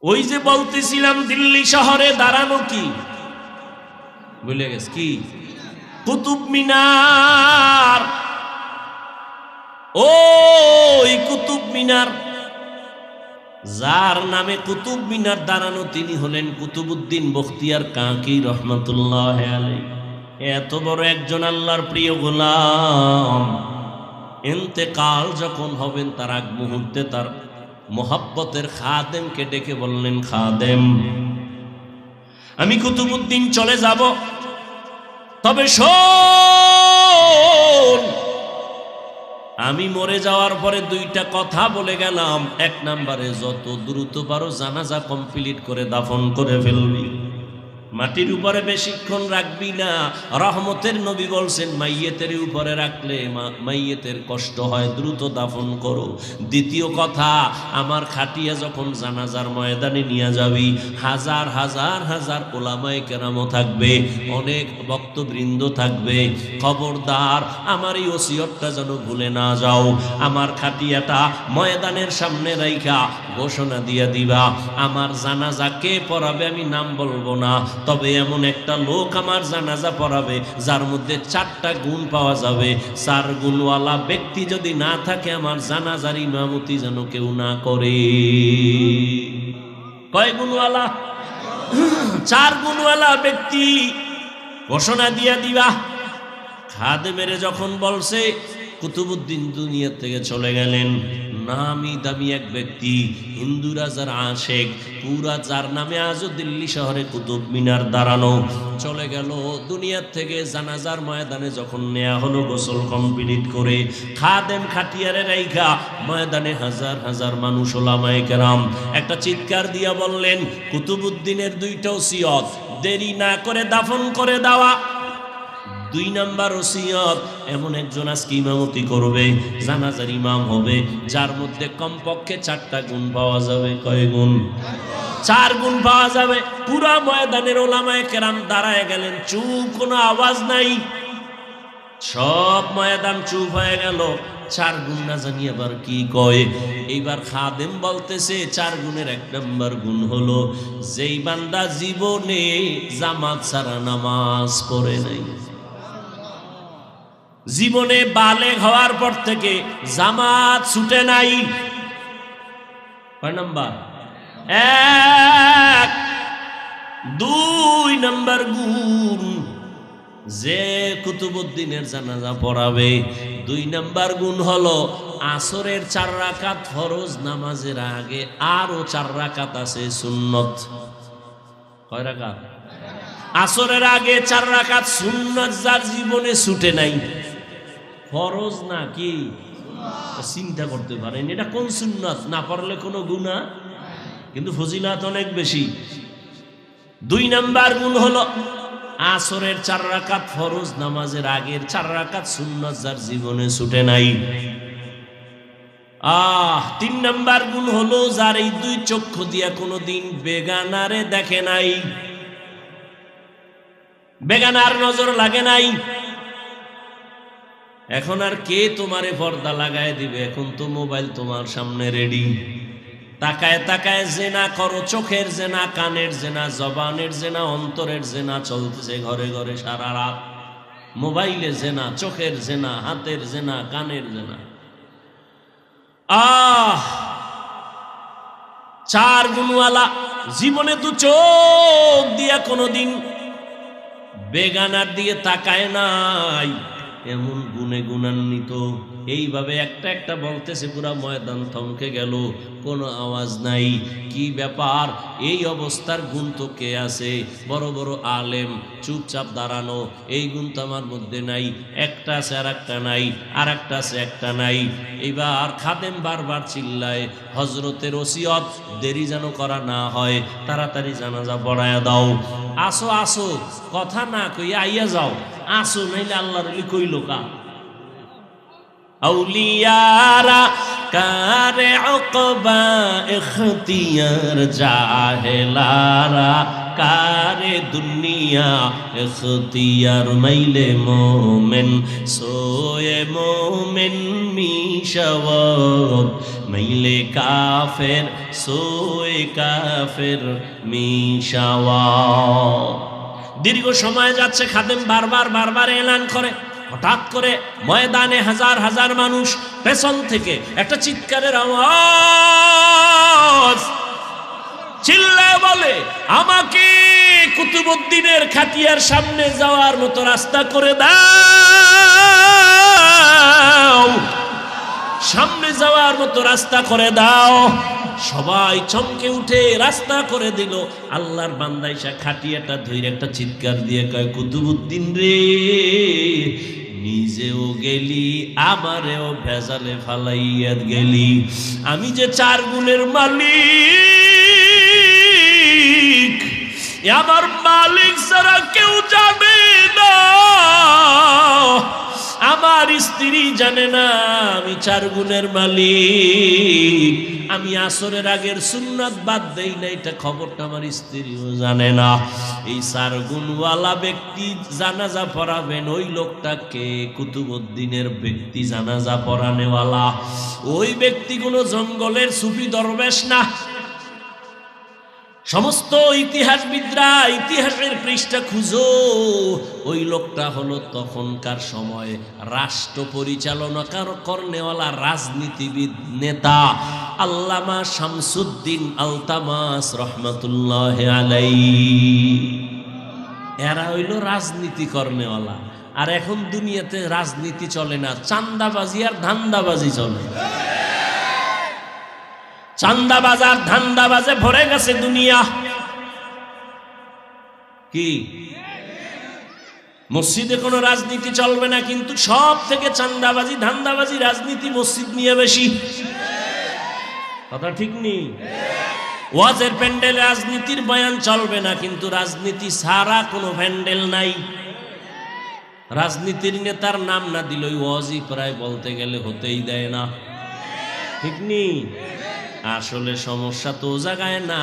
ওই যে বলতেছিলাম দিল্লি শহরে দাঁড়ানো কি ভুলে গেছে কি? কুতুব মিনার। ওই কুতুব মিনার, যার নামে কুতুব মিনার দাঁড়ানো তিনি হলেন কুতুবউদ্দিন বখতিয়ার কাকি রহমাতুল্লাহ আলাইহি। এত বড় একজন আল্লাহর প্রিয় গোলাম ইন্তেকাল যখন হবেন তার আগ মুহূর্তে তার মোহাব্বতের খাদেমকে ডেকে বললেন, খাদেম আমি কুতুবউদ্দিন চলে যাব, তবে শোন আমি মরে যাওয়ার পরে দুইটা কথা বলে গেলাম। এক নম্বরে যত দ্রুত পারো জানাজা কমপ্লিট করে দাফন করে ফেলবি, মাটির উপরে বেশিক্ষণ রাখবি না। রহমতের নবী বলছেন মাইয়েতের উপরে রাখলে মাইয়েতের কষ্ট হয়, দ্রুত দাফন করো। দ্বিতীয় কথা, আমার খাটিয়া যখন জানাজার ময়দানে নিয়ে যাবি হাজার হাজার হাজার ওলামায়ে কেরামও থাকবে, অনেক ভক্তবৃন্দ থাকবে, খবরদার আমার এই ওসিয়তটা যেন ভুলে না যাও। আমার খাটিয়াটা ময়দানের সামনে রাইখা ঘোষণা দিয়া দিবা, আমার জানাজা কে পড়াবে আমি নাম বলবো না, তবে এমন একটা লোক আমার জানাজা পড়াবে যার মধ্যে 4টা গুণ পাওয়া যাবে। 4 গুণওয়ালা ব্যক্তি যদি না থাকে আমার জানাজার ইমামতি যেন কেউ না করে। কয় গুণওয়ালা? 4 গুণওয়ালা ব্যক্তি ঘোষণা দিয়া দিবা। খাদেমের যখন বলছে কুতুবউদ্দিন দুনিয়া থেকে চলে গেলেন। নামি দামি এক ব্যক্তি, হিন্দু রাজার আশেক, পুরা যার নামে আজও দিল্লি শহরে কুতুব মিনার দাঁড়ানো, চলে গেল দুনিয়ার থেকে। জানাজার ময়দানে যখন নেয়া হলো গোসল কমপ্লিট করে, খাদেম খাটিয়ারে রাইখা ময়দানে হাজার হাজার মানুষ ওলামায়ে কেরাম একটা চিৎকার দিয়া বললেন, কুতুবউদ্দিনের 2টা ওসিয়ত দেরি না করে দাফন করে দেওয়া। 2 নাম্বার ওসিয়ত, এমন একজন আজকে ইমামতি করবে, জানাজার ইমাম হবে, যার মধ্যে কমপক্ষে 4টা গুণ পাওয়া যাবে। কয় গুণ? 4 গুণ পাওয়া যাবে। পুরা ময়দানের ওলামায়ে কেরাম দাঁড়ায় গেলেন, চুপ, কোনো আওয়াজ নাই, সব ময়দান চুপ হয়ে গেল। 4 গুণ না জানি আবার কি কয়। এইবার খাদেম বলতেছে 4 গুণের 1 নাম্বার গুণ হলো যেই বান্দা জীবনে জামাত ছাড়া নামাজ পড়ে নাই, জীবনে বালেগ হওয়ার পর থেকে জামাত ছুটে নাই। কয় নাম্বার? 1। 2 নাম্বার গুণ, যে কুতুবউদ্দিনের জানাজা পড়াবে 2 নাম্বার গুণ হলো আসরের 4 রাকাত ফরজ নামাজের আগে আরো 4 রাকাত আছে সুন্নত। কয় রাকাত? আসরের আগে 4 রাকাত সুন্নত, যার জীবনে ছুটে নাই। ফরজ না কি? চিন্তা করতে পারেন এটা কোন সুন্নত? না পড়লে কোনো গুনাহ, কিন্তু ফজিলত অনেক বেশি। 2 নাম্বার গুণ হলো আসরের 4 রাকাত ফরজ নামাজের আগের 4 রাকাত সুন্নত, যার জীবনে ছুটে নাই। 3 নাম্বার গুণ হলো যার এই 2 চক্ষু দিয়া কোনোদিন বেগানারে দেখে নাই, বেগানার নজর লাগে নাই। এখন আর কে তোমারে পর্দা লাগায় দিবে? এখন তো মোবাইল তোমার সামনে রেডি, তাকায় তাকায় জেনা করো, চোখের জেনা, কানের জেনা, জবানের জেনা, অন্তরের জেনা চলতেছে ঘরে ঘরে সারা রাত। মোবাইলে জেনা, চোখের জেনা, হাতের জেনা, কানের জেনা। 4 গুণওয়ালা জীবনে তো চোখ দিয়া কোনোদিন বেগানার দিয়ে তাকায় নাই, এমন গুণে গুণান্বিত। এইভাবে একটা একটা বলতেছে, পুরা ময়দান থমকে গেল, কোনো আওয়াজ নাই। কি ব্যাপার? এই অবস্থার গুণ তো কে আছে? বড় বড় আলেম চুপচাপ দাঁড়ানো, এই গুণ তো আমার মধ্যে নাই। একটা আছে আর একটা নাই, আর একটা আছে একটা নাই। এইবার খাদেম বারবার চিল্লায়, হজরতের ওসিয়ত দেরি যেন করা না হয়, তাড়াতাড়ি জানাজা পড়ায়া দাও। আসো আসো, কথা না কইয়া আইয়া যাও, আসো, নাইলে আল্লাহর কইল কা। আউলিয়ারা কারে উকবা ইখতিয়ার জাহেলারা, কারে দুনিয়া ইখতিয়ার মাইলে মোমেন সোয়ে মোমেন মিশাওয়াব, মাইলে কাফের সোয়ে কাফের মিশাওয়াব। দীর্ঘ সময় যাচ্ছে, খাদেম বারবার এলান করে। হঠাৎ করে ময়দানে হাজার হাজার মানুষ, পেছন থেকে একটা চিৎকারের আওয়াজ, চিল্লায় বলে, আমাকে কুতুবউদ্দিনের খাটিয়ার সামনে যাওয়ার মতো রাস্তা করে দাও, সামনে যাওয়ার মতো রাস্তা করে দাও। সবাই চমকে উঠে রাস্তা করে দিল। আল্লাহর বান্দা এসে খাটিয়াটা ধরে একটা চিৎকার দিয়ে কয়, কুতুবউদ্দিন রে, নিজেও গেলি আমারেও ভেজালে ফালাইয়া গেলি। আমি যে 4 গুণের মালিক, আমার মালিক ছাড়া কেউ জানে না, আমার স্ত্রী জানে না আমি 4 গুণের মালিক। আমি আসরের আগের সুন্নাত বাদ দেই না, এটা খবরটা আমার স্ত্রীও জানে না। এই 4 গুণওয়ালা ব্যক্তি জানাজা পড়াবেন, ওই লোকটাকে কুতুবউদ্দিনের ব্যক্তি জানাজা পড়ানেওয়ালা। ওই ব্যক্তি কোনো জঙ্গলের সুফি দরবেশ না। সমস্ত ইতিহাসবিদরা ইতিহাসের পৃষ্ঠা খুঁজো, ওই লোকটা হলো তখনকার সময়ে রাষ্ট্র পরিচালনা করনেওয়ালা রাজনীতিবিদ নেতা আল্লামা শামসুদ্দিন আলতামাস রহমাতুল্লাহ আলাইহি। এরা হইল রাজনীতি করনেওয়ালা। আর এখন দুনিয়াতে রাজনীতি চলে না, চান্দাবাজি আর ধান্দাবাজি চলে। চান্দাবাজার ধান্দাবাজে ভরে গেছে দুনিয়া। কি মসজিদে কোনো রাজনীতি চলবে না, কিন্তু সব থেকে চান্দাবাজি ধান্দাবাজি রাজনীতি মসজিদ নিয়ে বেশি। কথা ঠিক নেই? ওয়াজের প্যান্ডেলে রাজনীতির বয়ান চলবে না, কিন্তু রাজনীতি ছাড়া কোনো প্যান্ডেল নাই। রাজনীতির নেতার নাম না দিল ওয়াজই প্রায় বলতে গেলে হতেই দেয় না। ঠিক নেই? আসলে সমস্যা তো জায়গায় না,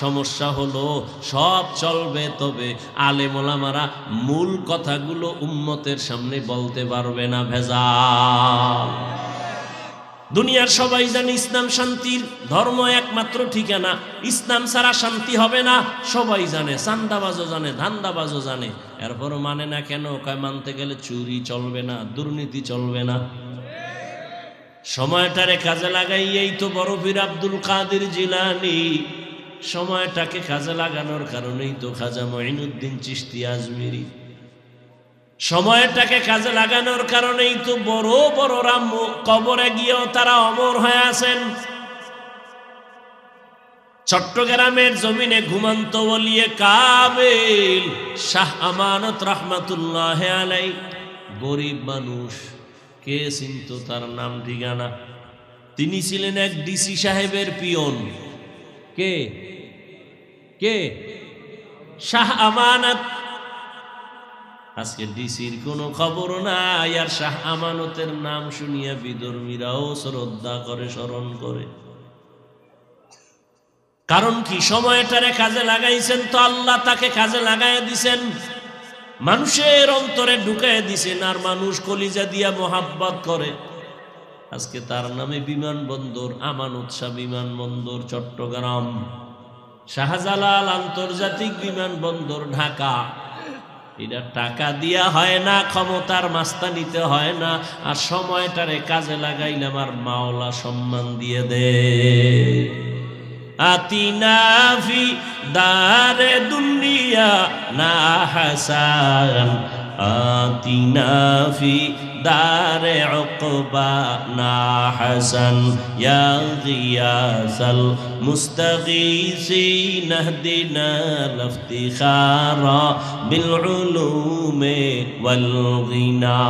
সমস্যা হলো সব চলবে, তবে আলেম ওলামারা মূল কথাগুলো উম্মতের সামনে বলতে পারবে না। ভেজাল। দুনিয়ার সবাই জানে ইসলাম শান্তির ধর্ম, একমাত্র ঠিকানা। ইসলাম ছাড়া শান্তি হবে না, সবাই জানে। চান্দাবাজও জানে, ধান্দাবাজও জানে, এরপরও মানে না কেন? কয় মানতে গেলে চুরি চলবে না, দুর্নীতি চলবে না। সময়টারে কাজে লাগাইয়েই তো বড় পীর আব্দুল কাদের জিলানী, সময়টাকে কাজে লাগানোর কারণেই তো খাজা মঈনুদ্দিন চিশতি আজমিরি, সময়টাকে কাজে লাগানোর কারণেই তো বড় বড়রা কবরে গিয়েও তারা অমর হয়ে আছেন। চট্টগ্রামের জমিনে ঘুমন্ত ওলিয়ে কাবিল শাহ আমানত রহমাতুল্লাহ আলাই, গরিব মানুষ, কে চিনত তার নাম ঠিকানা? তিনি ছিলেন এক ডিসি সাহেবের পিয়ন। কে কে? শাহ আমানত। আজকে ডিসির কোনো খবর নাই, আর শাহ আমানতের নাম শুনিয়া বিধর্মীরাও শ্রদ্ধা করে, স্মরণ করে। কারণ কি? সময়টারে কাজে লাগাইছেন তো আল্লাহ তাকে কাজে লাগাই দিছেন, মানুষের অন্তরে ঢুকাই দিছেন, আর মানুষ কলিজা দিয়া মোহাব্বত করে। আজকে তার নামে বিমানবন্দর, আমানত শাহ বিমানবন্দর চট্টগ্রাম, শাহজালাল আন্তর্জাতিক বিমানবন্দর ঢাকা। এটা টাকা দিয়া হয় না, ক্ষমতার মাস্তানিতে হয় না, আর সময়টারে কাজে লাগাইলে আমার মাওলা সম্মান দিয়ে দে। আতিনা ফি দারে দুনিয়া না হাসান, আতিনা ফি দারে উকবা না হাসান, ইয়া গিয়াসাল মুস্তাগীসিন ইহদিনা লিফতিখারা বিল উলুমি ওয়াল গিনা।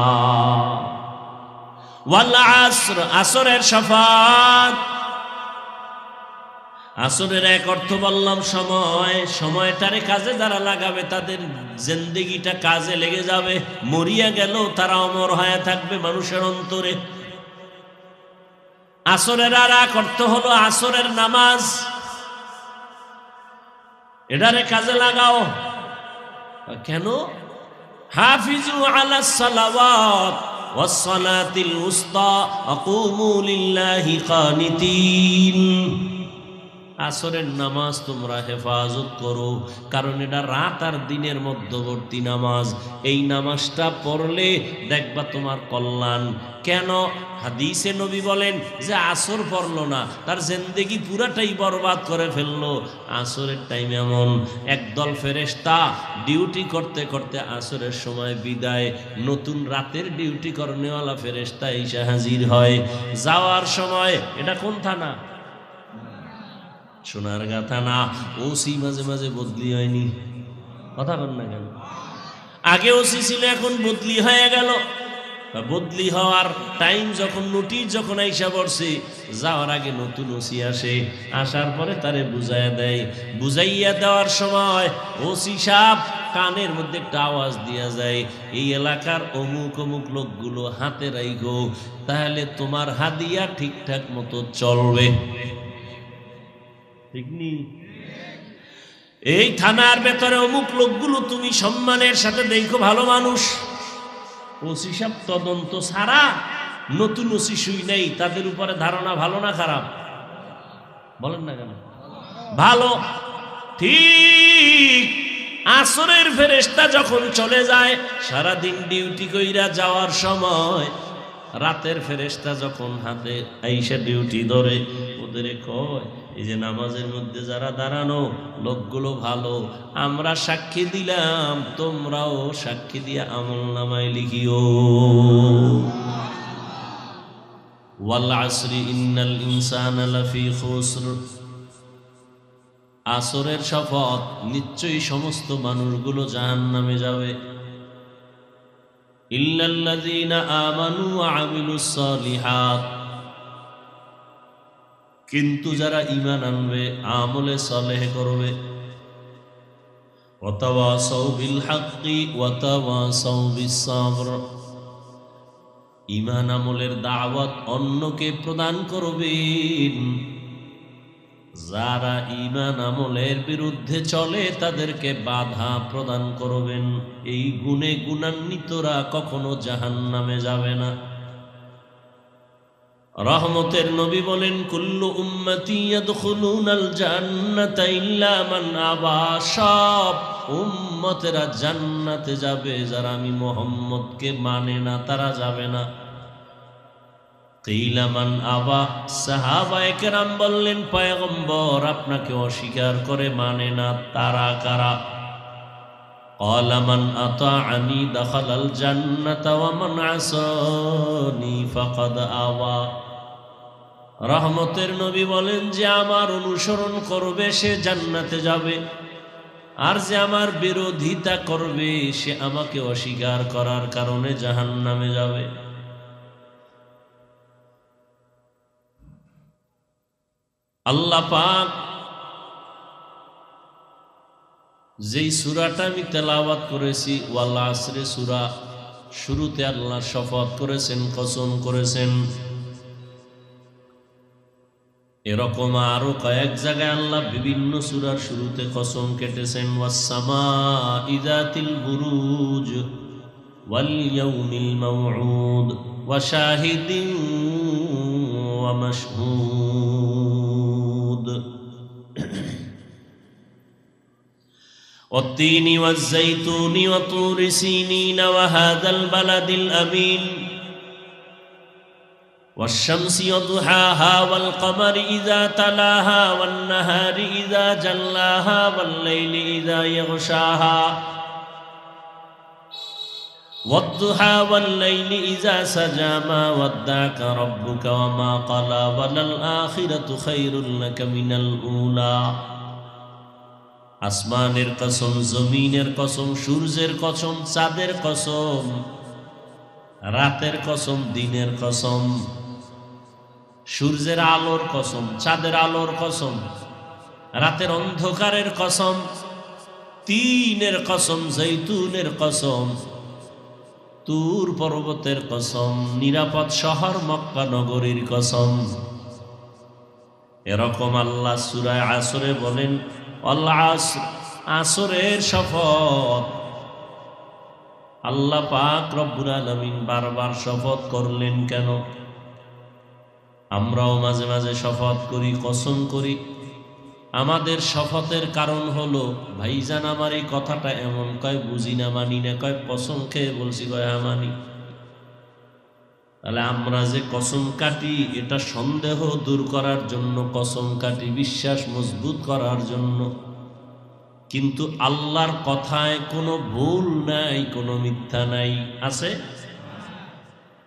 ওয়াল আসর, আসরের শাফাত। আসরের এক অর্থ বললাম সময়। সময়টারে কাজে যারা লাগাবে তাদের জিন্দেগিটা কাজে লেগে যাবে, মরিয়া গেল তারা অমর হয়ে থাকবে মানুষের অন্তরে। আসরের আর এক অর্থ হলো আসরের নামাজ। এটারে কাজে লাগাও। কেন? হাফিজু আলাস সালাওয়াত ওয়াস সালাতিল উসতা আকুমু লিল্লাহি কানিতিন। আসরের নামাজ তোমরা হেফাজত করো, কারণ এটা রাত আর দিনের মধ্যবর্তী নামাজ। এই নামাজটা পড়লে দেখবা তোমার কল্যাণ। কেন? হাদিসে নবী বলেন যে আসর পড়লো না, তার জিন্দেগি পুরাটাই বরবাদ করে ফেললো। আসরের টাইম এমন, একদল ফেরেশতা ডিউটি করতে করতে আসরের সময় বিদায়, নতুন রাতের ডিউটি করনেওয়ালা ফেরেশতা এসে হাজির হয়। যাওয়ার সময়, এটা কোন থানা? সোনারগাঁ থানা। ওসি মাঝে মাঝে বদলি হয়নি, কথা বল না কেন? আগে ওসি ছিল, এখন বদলি হয়ে গেল। বদলি হওয়ার টাইম যখন, নোটিশ যখন আইসা পড়ছে, যাওয়ার আগে নতুন ওসি আসে, আসার পরে তারে বুঝাইয়া দেয়। বুঝাইয়া দেওয়ার সময় ওসি সাহেব কানের মধ্যে একটা আওয়াজ দিয়া যায়, এই এলাকার অমুক অমুক লোকগুলো হাতে রাইখো, তাহলে তোমার হাদিয়া ঠিকঠাক মতো চলবে। ঠিক নি? এই থানার ভেতরে অমুক লোকগুলো তুমি সম্মানের সাথে দেখো, ভালো মানুষ। ওসি সাহেব তদন্ত ছাড়া নতুন ওসি শুই নেই, তাদের উপরে ধারণা ভালো না খারাপ? বলেন না কেন? ভালো। ঠিক আসরের ফেরেশতা যখন চলে যায়, সারাদিন ডিউটি কইরা যাওয়ার সময় রাতের ফেরেশতা যখন হাতে আইসা ডিউটি ধরে, ওদের কয়, এই যে নামাজের মধ্যে যারা দাঁড়ানো লোকগুলো ভালো, আমরা সাক্ষী দিলাম, তোমরাও সাক্ষী দিয়া আমল নামায় লিখিও। ওয়াল আসরি ইন্নাল ইনসানা লাফি খুসর। আসরের শপথ, নিশ্চয়ই সমস্ত মানুষগুলো জাহান্নামে যাবে। ইল্লাল্লাযীনা আমানু ওয়া আমিলুস সালিহাত। কিন্তু যারা ঈমান আনবে, আমলে সালেহ করবে। ওয়া তাওয়াসাউ বিল হাক্কি ওয়া তাওয়াসাউ বিস সাবর। ঈমান আমলের দাওয়াত অন্যকে প্রদান করবেন। যারা ঈমান আমলের বিরুদ্ধে চলে তাদেরকে বাধা প্রদান করবেন। এই গুণে গুণান্বিতরা কখনো জাহান্নামে যাবে না। রহমতের নবী বলেন, কুল্লু উম্মতি ইয়াদখুলুনাল জান্নাতা ইল্লা মান আবা। সব উম্মতেরা জান্নাতে যাবে, যারা আমি মুহাম্মদকে মানে না তারা যাবে না। কিলা মান আবা। সাহাবায়ে কেরাম বললেন, পয়গম্বর আপনাকে অস্বীকার করে মানে না তারা কারা? ক্বালা মান আতাআনি দাখালাল জান্নাতা ওয়া মান আসানি ফাকাদ আওয়া। রহমতের নবী বলেন, যে আমার অনুসরণ করবে সে জান্নাতে যাবে, আর যে আমার বিরোধিতা করবে সে আমাকে অস্বীকার করার কারণে জাহান্নামে যাবে। আল্লাহ পাক যেই সূরাটা আমি তেলাওয়াত করেছি, ওয়াল আসরে সূরা, শুরুতে আল্লাহ শপথ করেছেন, কসম করেছেন। এরকম আরো কয়েক জায়গায় আল্লাহ বিভিন্ন সূরার শুরুতে কসম কেটেছেন। ওয়াস সামাঈ যাতিল বুরুজ ওয়াল ইয়াউমিল মাউউদ ওয়া শাহিদিন ওয়া মাশহুদ والتين والزيتون وطور سينين وهذا البلد الأمين والشمس وضحاها والقمر إذا تلاها والنهار إذا جلاها والليل إذا يغشاها والضحى والليل إذا سجى ما ودعك ربك وما قلى وللآخرة خير لك من الأولى। আসমানের কসম, জমিনের কসম, সূর্যের কসম, চাঁদের কসম, রাতের কসম, দিনের কসম, সূর্যের আলোর কসম, চাঁদের আলোর কসম, রাতের অন্ধকারের কসম, তিনের কসম, জৈতুনের কসম, তুর পর্বতের কসম, নিরাপদ শহর মক্কা নগরীর কসম। এরকম আল্লাহ সূরা আসরে বলেন, আল আসর, আসরের শপথ। আল্লাহ পাক রব্বুল আলামিন বারবার শপথ করলেন কেন? আমরাও মাঝে মাঝে শপথ করি, কসম করি। আমাদের শপথের কারণ হলো, ভাইজান আমার এই কথাটা এমন, কয় বুঝি না, মানি না, কয় কসম খেয়ে বলছি, কয় মানি। তাহলে আমরা যে কসম কাটি, এটা সন্দেহ দূর করার জন্য কসম কাটি, বিশ্বাস মজবুত করার জন্য। কিন্তু আল্লাহর কথায় কোনো ভুল নাই, কোনো মিথ্যা নাই, আছে?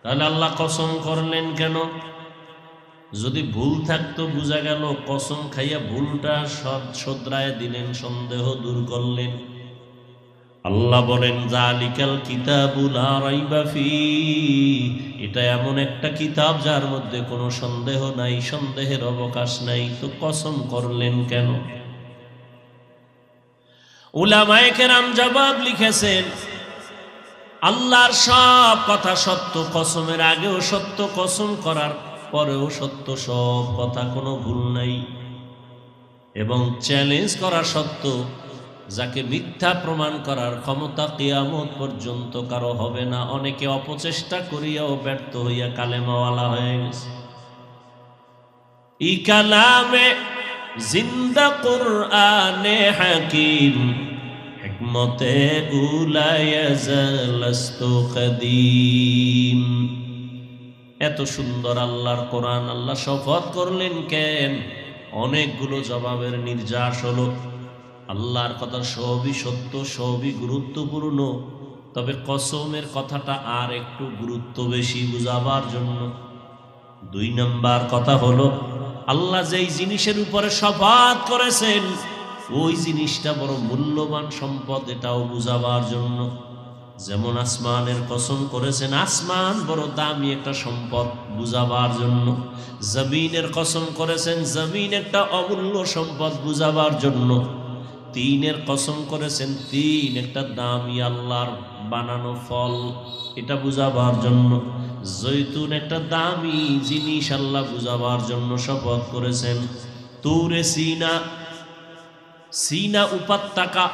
তাহলে আল্লাহ কসম করলেন কেন? যদি ভুল থাকতো বুঝা গেল, কসম খাইয়া ভুলটা শোধরায় দিলেন, সন্দেহ দূর করলেন। আল্লাহ বলেন, যালিকাল কিতাবু লা রাইবা ফীহি, এটা এমন একটা কিতাব যার মধ্যে কোনো সন্দেহ নাই, সন্দেহের অবকাশ নাই। তো কসম করলেন কেন? উলামায়ে কেরাম জবাব লিখেছেন, আল্লাহর সব কথা সত্য, কসমের আগেও সত্য, কসম করার পরেও সত্য, সব কথা, কোনো ভুল নাই। এবং চ্যালেঞ্জ করা সত্য, যাকে মিথ্যা প্রমাণ করার ক্ষমতা কিয়ামত পর্যন্ত কারো হবে না। অনেকে অপচেষ্টা করিয়াও ব্যর্থ হইয়া কালেমাওয়ালা হয়ে গেছে। ই কালামে জিন্দা কুরআনে হাকিম, হিকমতে উলায়াজালাস্তু কদিম। এত সুন্দর আল্লাহর কোরআন, আল্লাহ শপথ করলেন কেন? অনেকগুলো জবাবের নির্যাস হলো। আল্লাহর কথা সবই সত্য, সবই গুরুত্বপূর্ণ, তবে কসমের কথাটা আর একটু গুরুত্ব বেশি বুঝাবার জন্য। 2 নাম্বার কথা হলো, আল্লাহ যেই জিনিসের উপরে শপথ করেছেন, ওই জিনিসটা বড় মূল্যবান সম্পদ, এটাও বুঝাবার জন্য। যেমন আসমানের কসম করেছেন, আসমান বড় দামি একটা সম্পদ, বুঝাবার জন্য। জমিনের কসম করেছেন, জমিন একটা অমূল্য সম্পদ, বুঝাবার জন্য। 3-এর কসম করেছেন, 3 একটা দামি আল্লাহর বানানো ফল, এটা বুঝাবার জন্য। জৈতুন একটা দামি জিনিস, আল্লাহ বুঝাবার জন্য শপথ করেছেন। তুরে সিনা, সিনা উপত্যকা,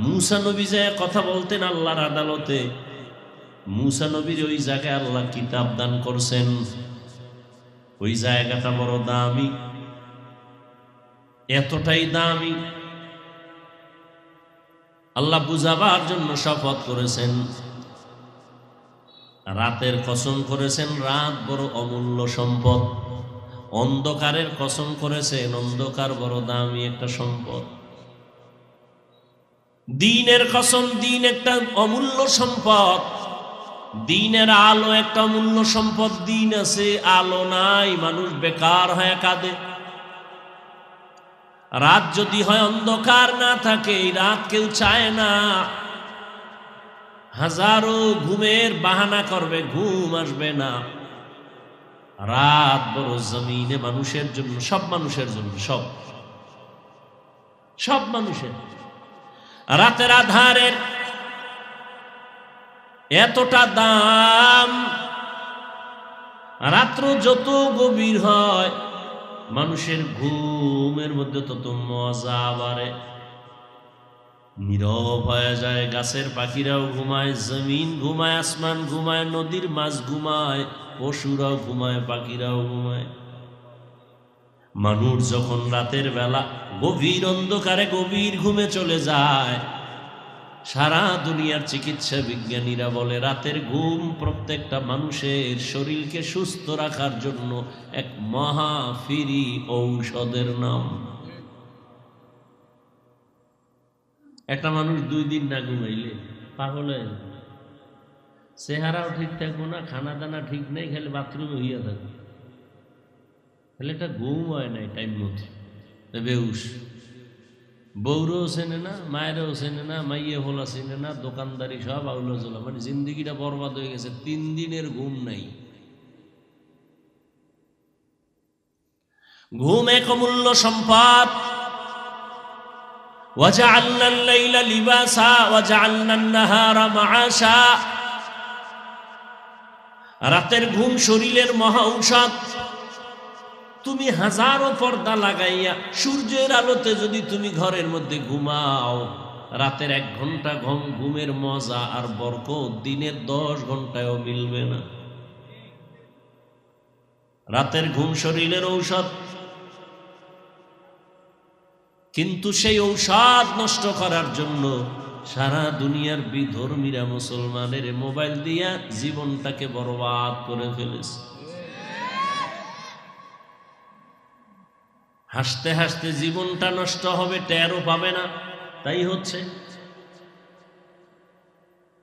মূসা নবী যে কথা বলতেন আল্লাহর আদালতে, মূসা নবীর ওই জায়গায় আল্লাহ কিতাব দান করছেন। ওই জায়গাটা বড় দামি, এতটাই দামি, আল্লাহ বুঝাবার জন্য শপথ করেছেন। রাতের কসম করেছেন, রাত বড় অমূল্য সম্পদ। অন্ধকারের কসম করেছেন, অন্ধকার বড় দামি একটা সম্পদ। দিনের কসম, দিন একটা অমূল্য সম্পদ। দিনের আলো একটা অমূল্য সম্পদ। দিন আছে, আলো নাই, মানুষ বেকার হয়ে কাঁদে। রাত যদি হয়, অন্ধকার না থাকে, এই রাত কেউ চায় না। হাজারো ঘুমের বাহানা করবে, ঘুম আসবে না। রাত বড় জমিনে মানুষের জন্য, সব মানুষের জন্য, সব মানুষের। রাতের আধারের এতটা দাম, রাত্র যত গভীর হয়, মানুষের ঘুমের মধ্যে তত মজা বাড়ে। নীরব হয়ে যায়, গাছের পাখিরাও ঘুমায়, জমিন ঘুমায়, আসমান ঘুমায়, নদীর মাছ ঘুমায়, পশুরাও ঘুমায়, পাখিরাও ঘুমায়। মানুষ যখন রাতের বেলা গভীর অন্ধকারে গভীর ঘুমে চলে যায়, সারা দুনিয়ার চিকিৎসা বিজ্ঞানীরা বলে, রাতের ঘুম প্রত্যেকটা মানুষের শরীরকে সুস্থ রাখার জন্য এক মহা ফ্রি ঔষধের নাম। একটা মানুষ 2 দিন না ঘুমাইলে পাগল হয়ে যাবে, চেহারাও ঠিক থাকবো না, খানা দানা ঠিক নেই, খালি বাথরুমে হইয়া থাকবে, তাহলে একটা ঘুম হয় নাই টাইম মতো, বেউস। বউরেও চেনে না, মায়েরও চেনে না, মাইয়ে হোলা চেনে না, দোকানদারি সব আউলা জোলা, মানে জিন্দিগিটা বরবাদ হয়ে গেছে। 3 দিনের ঘুম নাই। ঘুম এক অমূল্য সম্পদ। وجعلنا الليل لباسا وجعلنا النهار معاشا। রাতের ঘুম শরীরের মহা ঔষধ। তুমি হাজারো পর্দা লাগাইয়া সূর্যের আলোতে যদি তুমি ঘরের মধ্যে ঘুমাও, রাতের 1 ঘন্টা ঘুমের মজা আর বরকত দিনের 10 ঘন্টায়ও মিলবে না। রাতের ঘুম শরীরের ঔষধ, কিন্তু সেই ঔষধ নষ্ট করার জন্য সারা দুনিয়ার বিধর্মীরা মুসলমানের মোবাইল দিয়া জীবনটাকে বরবাদ করে ফেলেছে। হাসতে হাসতে জীবনটা নষ্ট হবে, টেরও পাবে না। তাই হচ্ছে,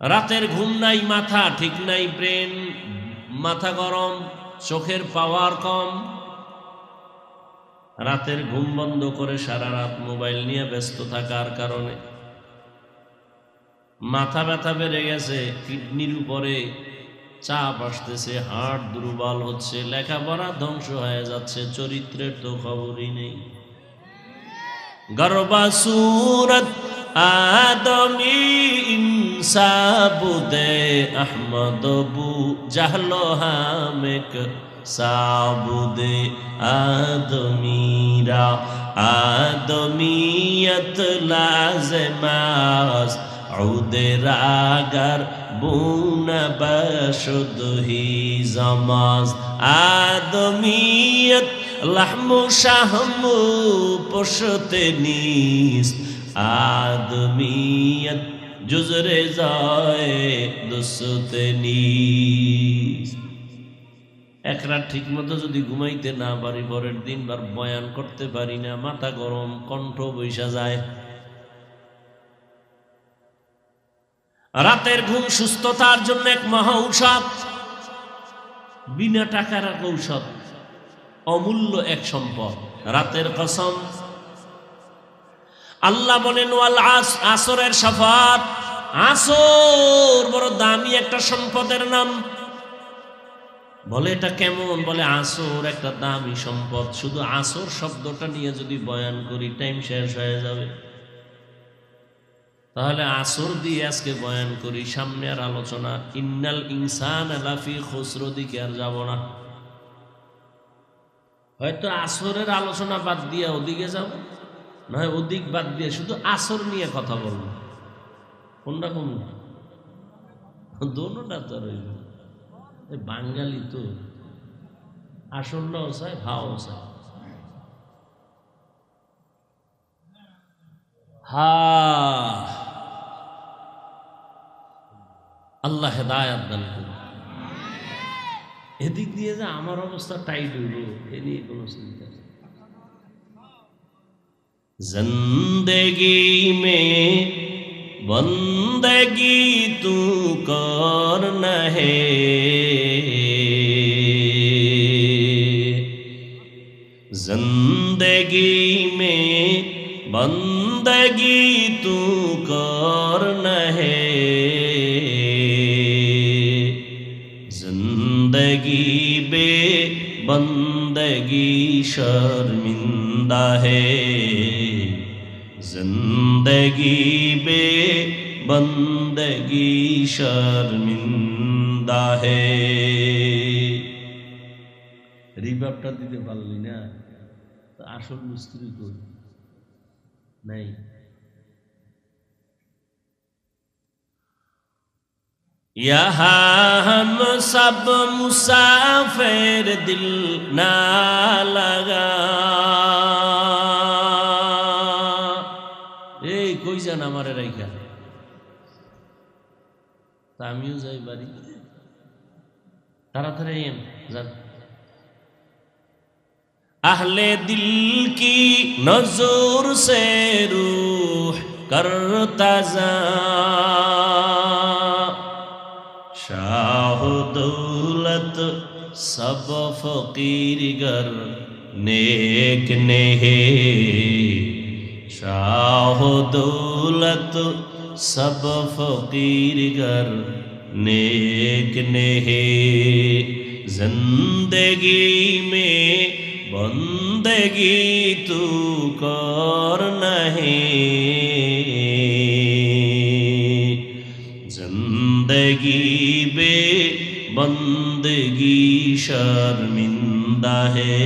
রাতের ঘুম নাই, মাথা ঠিক নাই, ব্রেন মাথা গরম, চোখের পাওয়ার কম। রাতের ঘুম বন্ধ করে সারা রাত মোবাইল নিয়ে ব্যস্ত থাকার কারণে মাথা ব্যথা বেড়ে গেছে, কিডনির উপরে চাপ আসতেছে, হার্ট দুর্বল হচ্ছে, লেখাপড়া ধ্বংস হয়ে যাচ্ছে, চরিত্রের তো খবরই নেই। গর্বা সুরত আদমি ইনসাবুদে আহমদ বু জাহলো হামেক সাবুদে আদমিরা আদমিয়ত লাজমাস উদে রাগার বুনা বশুদহি জামাজ আদমিয়ত লাহমু শাহমু পশতে নিস আদমিয়ত জুজরে যায় দুসতে নিস। এক রাত ঠিক মতো যদি ঘুমাইতে না পারি, পরের দিন বার বয়ান করতে পারি না, মাথা গরম, কণ্ঠ বৈশা যায়। রাতের ঘুম সুস্থতার জন্য এক মহা ঔষধ, বিনা টাকার এক ঔষধ, অমূল্য এক সম্পদ। রাতের কসম, আল্লাহ বলেন ওয়াল আসরের শফাত, আসর বড় দামি একটা সম্পদের নাম। বলে এটা কেমন? বলে আসর একটা দামি সম্পদ, শুধু আসর শব্দটা নিয়ে যদি বয়ান করি টাইম শেষ হয়ে যাবে। তাহলে আসর দিয়ে আজকে বয়ান করি, সামনে আর আলোচনা ইন্নাল ইনসান লাফি খুসর দিকে আর যাব না। হয়তো আসরের আলোচনা বাদ দিয়ে ওদিকে যাব, নয় ওদিক বাদ দিয়ে শুধু আসর নিয়ে কথা বলব। কোনটা কোন? দোনোটা তো রইল। বাঙালি তো আসরটাও চায়, ভাও চায়। আল্লাহ হেদায়াত দান করুন। এদিক দিয়ে যে আমার অবস্থা টাইট হইল, এ নিয়ে কোনো চিন্তা নেই। জিন্দেগি মে বন্দগি তু করনা হে, জিন্দেগি মে বন্দগি তু করনা হে, जिंदगी बे बंदगी शर्मिंदा है, जिंदगी बे बंदगी शर्मिंदा है। রিভাবটা দিতে পারলি না, আসল মিস্ত্রি করি নাই। यहाँ हम सब मुसाफिर दिल ना लगा। এই কই যান আমারে রাইখা? তা আমিও যাই বাড়ি, তাড়াতাড়ি যান। আহলে দিল কি নজর সে রূহ করতা যা, शाह दौलत सब फकीर गर नेक ने है, शाह दौलत सब फकीर गर नेक ने है, जिंदगी में बंदगी तू करना है, जिंदगी बे बंदगी शर्मिंदा है।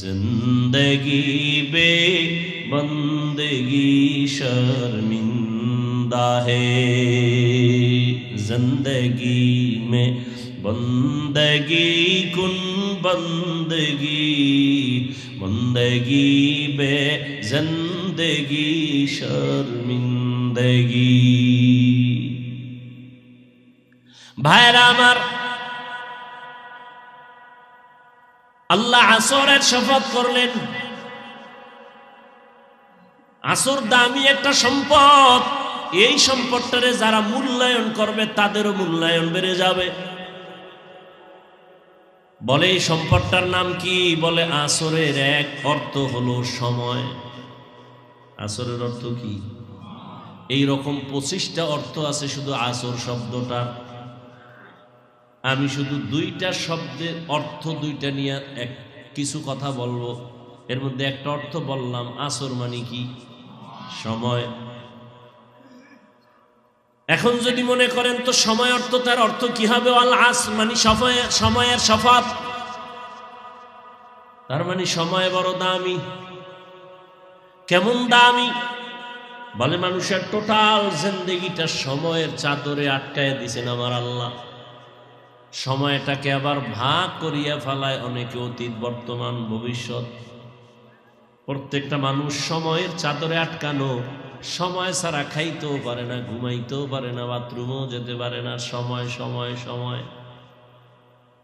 जिंदगी बे बंदगी शर्मिंदा है, जिंदगी में बंदगी कुन बंदगी, बंदगी बे जिंदगी शर्मिंदगी। भाईरा আমার, আল্লাহ আসরের শপথ করলেন। আসর দামি একটা সম্পদ, এই সম্পদটারে যারা মূল্যায়ন করবে তাদেরও মূল্যায়ন বেড়ে যাবে। বলে এই সম্পদটার নাম কি? বলে আসরের এক অর্থ হলো সময়। আসরের অর্থ কি? এই রকম 25টা অর্থ আছে শুধু আসর শব্দটার। আমি শুধু 2টা শব্দের অর্থ 2টা নিয়ে কিছু কথা বলবো। এর মধ্যে একটা অর্থ বললাম, আসর মানে কি? সময়। এখন যদি মনে করেন তো সময় অর্থ, তার অর্থ কি হবে? আল আসর মানে সময়ের শপথ, তার মানে সময় বড় দামি। কেমন দামি? বলে মানুষের টোটাল জিন্দেগিটা সময়ের চাদরে আটকায় দিছেন আমার আল্লাহ। সময়টাকে আবার ভাগ করিয়া ফেলায় অনেকে, অতীত, বর্তমান, ভবিষ্যৎ। প্রত্যেকটা মানুষ সময়ের চাদরে আটকানো। সময় ছাড়া খাইতেও পারে না, ঘুমাইতেও পারে না, বাথরুমেও যেতে পারে না। সময় সময় সময়,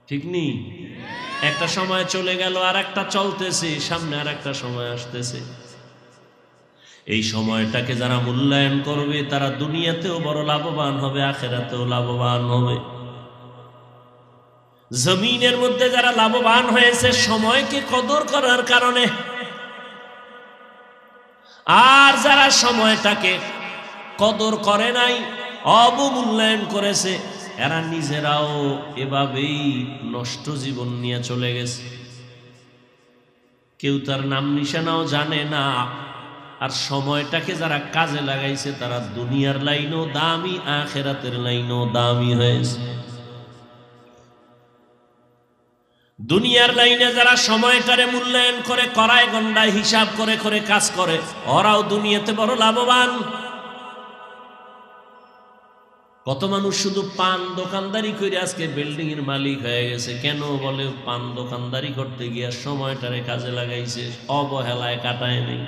ঠিক নেই? একটা সময় চলে গেল, আর একটা চলতেছে, সামনে আর একটা সময় আসতেছে। এই সময়টাকে যারা মূল্যায়ন করবে তারা দুনিয়াতেও বড় লাভবান হবে, আখিরাতেও লাভবান হবে। জমিনের মধ্যে যারা লাভবান হয়েছে সময়কে কদর করার কারণে, আর যারা সময়টাকে কদর করে নাই, অবমূল্যায়ন করেছে, এরা নিজেরাও এভাবেই নষ্ট জীবন নিয়ে চলে গেছে। কেউ তার নাম নিশানাও জানে না। আর সময়টাকে যারা কাজে লাগাইছে তারা দুনিয়ার লাইনও দামি, আখিরাতের লাইনও দামি হয়েছে। দুনিয়ার লাইনে যারা সময়টারে মূল্যায়ন করে, করায় গন্ডায় হিসাব করে করে কাজ করে, ওরাও দুনিয়াতে বড় লাভবান। কত মানুষ শুধু পান দোকানদারি করে আজকে বিল্ডিং এর মালিক হয়ে গেছে। কেন? বলে পান দোকানদারি করতে গিয়া সময়টারে কাজে লাগাইছে, অবহেলায় কাটায় নেই।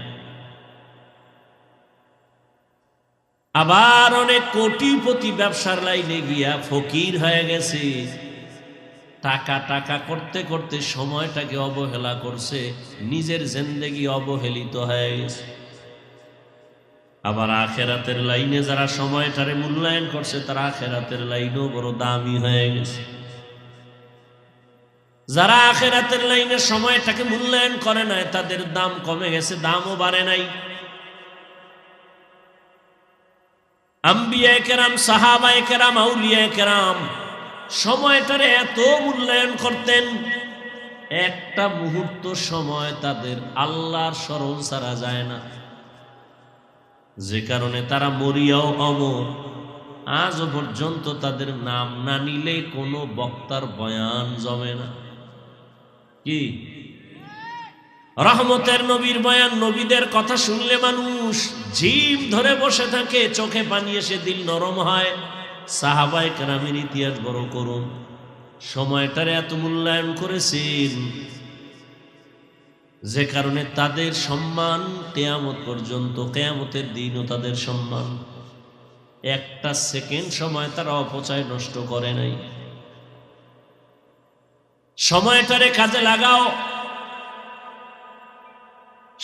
আবার অনেক কোটিপতি ব্যবসার লাইনে গিয়া ফকির হয়ে গেছে। টাকা টাকা করতে করতে সময়টাকে অবহেলা করছে, নিজের জিন্দেগি অবহেলিত হয়ে গেছে। আবার আখিরাতের লাইনে যারা সময়টারে মূল্যায়ন করছে তারা আখিরাতের লাইনেও বড় দামি হয়ে গেছে। যারা আখিরাতের লাইনে সময়টাকে মূল্যায়ন করে নাই তাদের দাম কমে গেছে, দামও বাড়ে নাই। আম্বিয়া কেরাম, সাহাবায়ে কেরাম, আউলিয়া কেরাম সময়টারে এত মূল্যায়ন করতেন, একটা মুহূর্ত সময় তাদের আল্লাহর স্মরণ ছাড়া যায় না, যে কারণে তারা মরিয়াও অমর। আজও পর্যন্ত তাদের নাম না নিলে কোনো বক্তার বয়ান জমে না। কি রহমতের নবীর বয়ান, নবীদের কথা শুনলে মানুষ জিভ ধরে বসে থাকে, চোখে পানি এসে দিল নরম হয়। সাহাবায়ে কেরামের ইতিহাস বড় করুন, সময়টারে এত মূল্যায়ন করেছেন যে কারণে তাদের সম্মান কিয়ামত পর্যন্ত, কিয়ামতের দিনও তাদের সম্মান। একটা সেকেন্ড সময় তারা অপচয় নষ্ট করে নাই। সময়টারে কাজে লাগাও,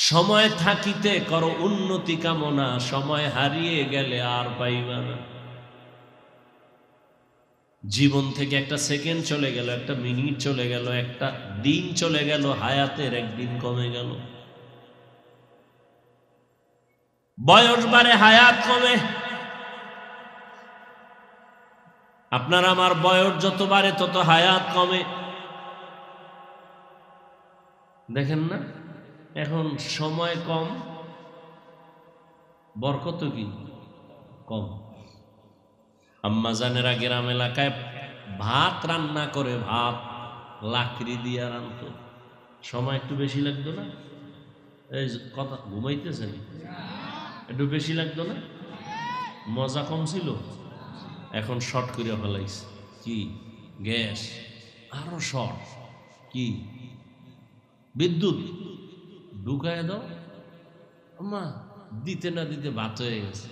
সময় থাকিতে করো উন্নতি কামনা, সময় হারিয়ে গেলে আর পাইবা না। জীবন থেকে একটা সেকেন্ড চলে গেল, একটা মিনিট চলে গেল, একটা দিন চলে গেল, হায়াতের একদিন কমে গেল। বয়স বাড়ে, হায়াত কমে। আপনার আমার বয়স যত বাড়ে তত হায়াত কমে। দেখেন না, এখন সময় কম, বরকত কি কম। আম্মা জানেরা গ্রাম এলাকায় ভাত রান্না করে, ভাত লাকড়ি দিয়ে রান্নত, সময় একটু বেশি লাগতো না? এই কথা ঘুমাইতেছেন, একটু বেশি লাগতো না? মজা কম ছিল, এখন শর্ট করে ফেলাইছে। কি গ্যাস, আরো শর্ট, কি বিদ্যুৎ ঢুকায় দাও, মা দিতে না দিতে ভাত হয়ে গেছে,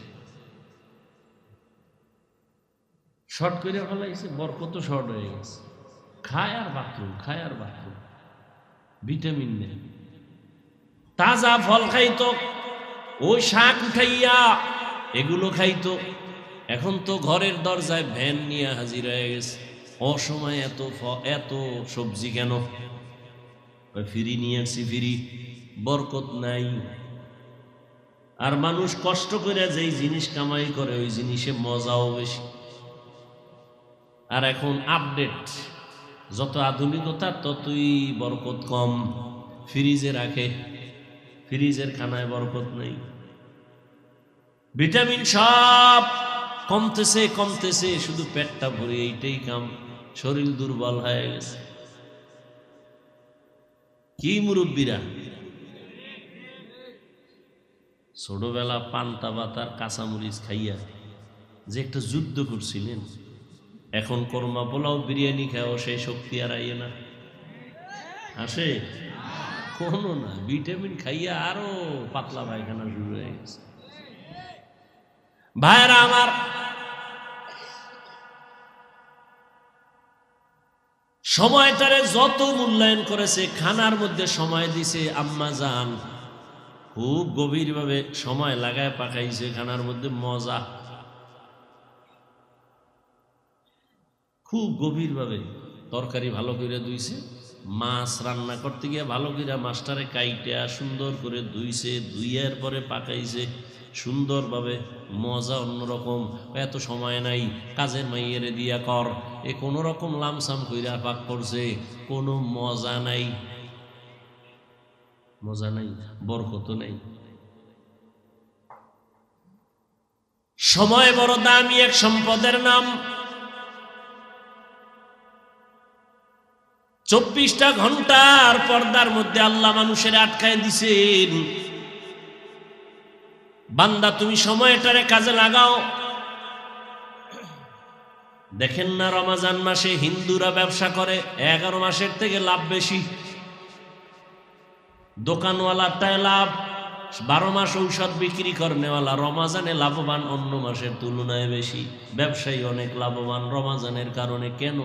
শর্ট করে ফেলাইছে, বরকত শর্ট হয়ে গেছে। খায় আর বাথরুম, খায় আর বাথরুম, ভিটামিন নেই। তাজা ফল খাইতো, ওই শাক উঠাইয়া এগুলো খাইতো। এখন তো ঘরের দরজায় ভ্যান নিয়ে হাজির হয়ে গেছে। অসময়ে এত সবজি কেন? ফ্রি নিয়ে আসছি, ফ্রি, বরকত নাই। আর মানুষ কষ্ট করে যেই জিনিস কামাই করে ওই জিনিসে মজাও বেশি। আর এখন আপডেট, যত আধুনিকতা ততই বরকত কম। ফ্রিজে রাখে, ফ্রিজের খানায় বরকত নেই। ভিটামিন সব কমতেছে কমতেছে, শুধু পেটটা ভরে এইটাই কাম, শরীর দুর্বল হয়ে গেছে। কি মুরব্বীরা ছোটবেলা পান্তা ভাতার কাঁচামরিচ খাইয়া যে একটা যুদ্ধ করছিলেন, এখন কর্মা পোলাও বিরিয়ানি খাও সেই শক্তি আর আইয়ে না, আসে কোনো না। ভিটামিন খাইয়া আরো পাতলা পায়খানা শুরু হয়ে গেছে। ভাইরা আমার, সময়টারে যত মূল্যায়ন করেছে, খানার মধ্যে সময় দিছে আম্মা জান, খুব গভীরভাবে সময় লাগায় পাকাইছে খানার মধ্যে, মজা খুব গভীরভাবে। তরকারি ভালো করে ধুইছে, মাছ রান্না করতে গিয়ে ভালো করে মাছটারে কাইটা সুন্দর করে ধুইছে, ধুইয়ার পরে পাকাইছে সুন্দরভাবে, মজা অন্যরকম। এত সময় নাই, কাজের মাইয়েরে দিয়া কর, এ কোনো রকম লামসাম কইরা পাক করছে, কোনো মজা নাই, মজা নাই, বরকত নাই। সময় বড় দামি এক সম্পদের নাম। 24টা ঘন্টার পর্দার মধ্যে আল্লাহ মানুষের আটকায় দিছেন। বান্দা তুমি সময়টারে কাজে লাগাও। দেখেন না রমজান মাসে হিন্দুরা ব্যবসা করে, 11 মাসের থেকে লাভ বেশি। দোকানওয়ালাটায় লাভ, 12 মাস ঔষধ বিক্রি করনেওয়ালা রমজানে লাভবান অন্য মাসের তুলনায় বেশি। ব্যবসায়ী অনেক লাভবান রমজানের কারণে। কেন?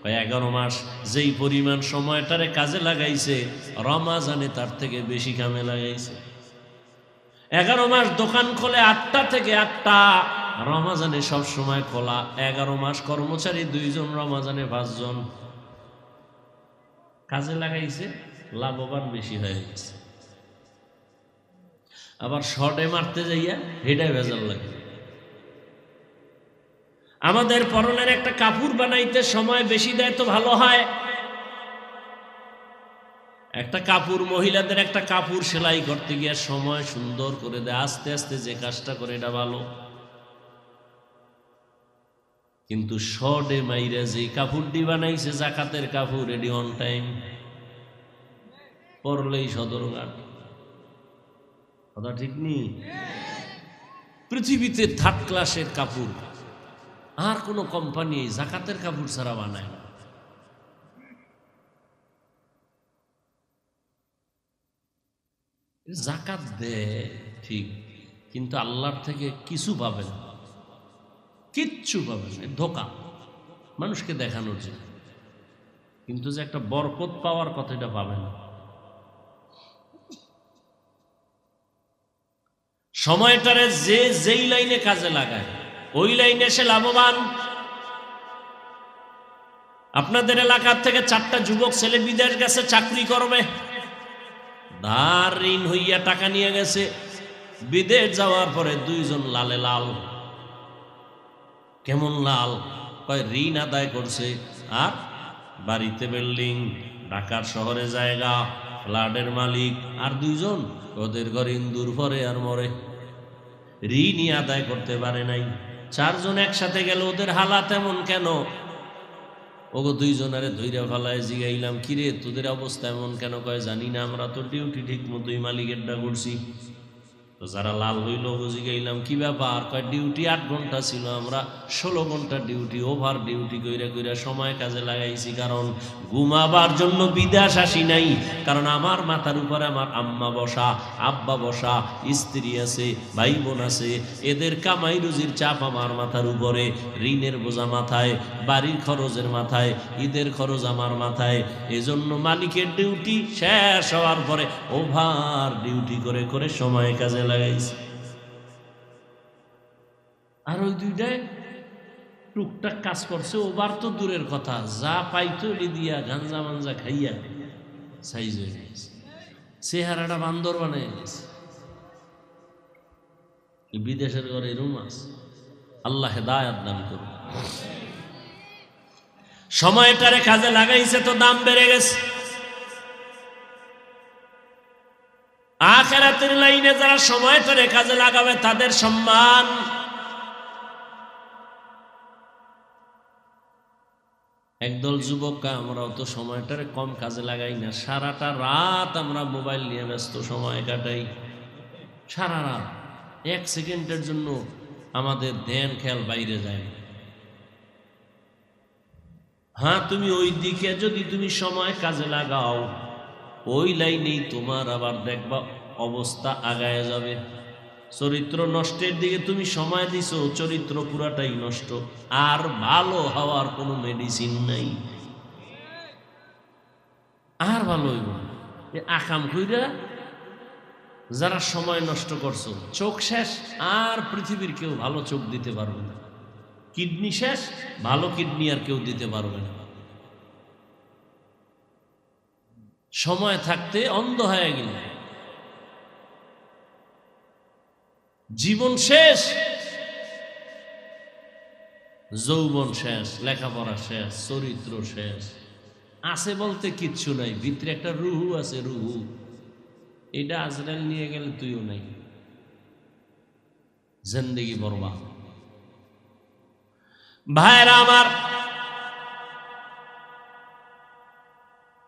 11 মাস যেই পরিমাণ সময়টারে কাজে লাগাইছে, রমজানে তার থেকে বেশি কামে লাগাইছে। 11 মাস দোকান খোলে 8টা থেকে 8টা, রমজানে সব সময় খোলা। 11 মাস কর্মচারী 2 জন, রমজানে 5 জন। কাজে লাগাইছে, লাভবান বেশি হয়ে গেছে। আবার শর্টে মারতে যাইয়া হেডাই ভেজাল লাগে। আমাদের পরনের একটা কাপড় বানাইতে সময় বেশি দেয় তো ভালো হয়। একটা কাপড়, মহিলাদের একটা কাপড় সেলাই করতে গিয়ে সময় সুন্দর করে দেয়, আস্তে আস্তে যে কাজটা করে এটা ভালো। কিন্তু শর্টে মাইরা যে কাপড়টি বানাইছে জাকাতের কাপড়, এটি অন টাইম পরলেই সদরঘাট। কথা ঠিক নেই? পৃথিবীতে 3rd ক্লাসের কাপড় আর কোন কোম্পানি জাকাতের কাপড় ছাড়া বানায় না। জাকাত দেয় ঠিক, কিন্তু আল্লাহর থেকে কিছু পাবে না, কিচ্ছু পাবে না। ধোঁকা, মানুষকে দেখানোর জন্য। কিন্তু যে একটা বরকত পাওয়ার কথা, এটা পাবে না। সময়টারে যে যেই লাইনে কাজে লাগায় ওই লাইনে সে লাভবান। আপনাদের এলাকার থেকে 4টা যুবক ছেলে বিদেশ গেছে চাকরি করবে, ধার ঋণ হইয়া টাকা নিয়ে গেছে। বিদেশ যাওয়ার পরে 2 জন লালে লাল। কেমন লাল? কয় ঋণ আদায় করছে আর বাড়িতে বিল্ডিং, ঢাকার শহরে জায়গা, ফ্ল্যাটের মালিক। আর 2 জন ওদের ঘর ইন্দুর পরে আর মরে, ঋণই আদায় করতে পারে নাই। 4 জন একসাথে গেল, ওদের হালাত এমন কেন? ওগো দুইজনারে ধইরা ফেলায় জিগাইলাম, কিরে তোদের অবস্থা এমন কেন? কয় জানি না, আমরা তো ডিউটি ঠিক মতোই মালিকেরটা করছি। তো যারা লাল হইল বুঝি গেলাম কি ব্যাপার? কয় ডিউটি 8 ঘন্টা ছিল, আমরা 16 ঘন্টা ডিউটি ওভার ডিউটি কইরা কইরা সময় কাজে লাগাইছি। কারণ ঘুমাবার জন্য বিদেশ আসি নাই, কারণ আমার মাথার উপরে আমার আম্মা বসা, আব্বা বসা, স্ত্রী আছে, ভাই বোন আছে, এদের কামাই রুজির চাপ আমার মাথার উপরে, ঋণের বোঝা মাথায়, বাড়ির খরচের মাথায়, ঈদের খরচ আমার মাথায়। এজন্য মালিকের ডিউটি শেষ হওয়ার পরে ওভার ডিউটি করে করে সময় কাজে লাগাইছে। আর ওই দুইটায় টুকটাক কাজ করছে, ওবার তো দূরের কথা, যা পাইতো এটি দিয়া গাঞ্জা মাঞ্জা খাইয়া সাইজ হয়ে গেছে, চেহারাটা বান্দর বানাই গেছে। বিদেশের ঘরে রুম আছে, আল্লাহ হেদায়াত দান করুন। সময়টারে কাজে লাগাইছে তো দাম বেড়ে গেছে। আখিরাতের লাইনে যারা সময়টারে কাজে লাগাবে তাদের সম্মান। একদল যুবক, আমরাও তো সময়টারে কম কাজে লাগাই না, সারাটা রাত আমরা মোবাইল নিয়ে ব্যস্ত সময় কাটাই। সারা রাত 1 সেকেন্ডের জন্য আমাদের ধ্যান খেয়াল বাইরে যায়। হ্যাঁ, তুমি ওই দিকে যদি তুমি সময় কাজে লাগাও, ওই লাইনেই তোমার আবার দেখবা অবস্থা আগায় যাবে। চরিত্র নষ্টের দিকে তুমি সময় দিছো, চরিত্র পুরাটাই নষ্ট, আর ভালো হওয়ার কোনো মেডিসিন নাই। আর ভালো হইব আকাম কইরা যারা সময় নষ্ট করছো, চোখ শেষ, আর পৃথিবীর কেউ ভালো চোখ দিতে পারবে না। কিডনি শেষ, ভালো কিডনি আর কেউ দিতে পারবে না। সময় থাকতে অন্ধ হয়ে গেল, জীবন শেষ, যৌবন শেষ, লেখাপড়া শেষ, চরিত্র শেষ, আছে বলতে কিচ্ছু নাই। ভিতরে একটা রুহু আছে, রুহু, এটা আজরাইল নিয়ে গেলে তুইও নাই, জিন্দেগি বরবাদ। ভাইরা আমার,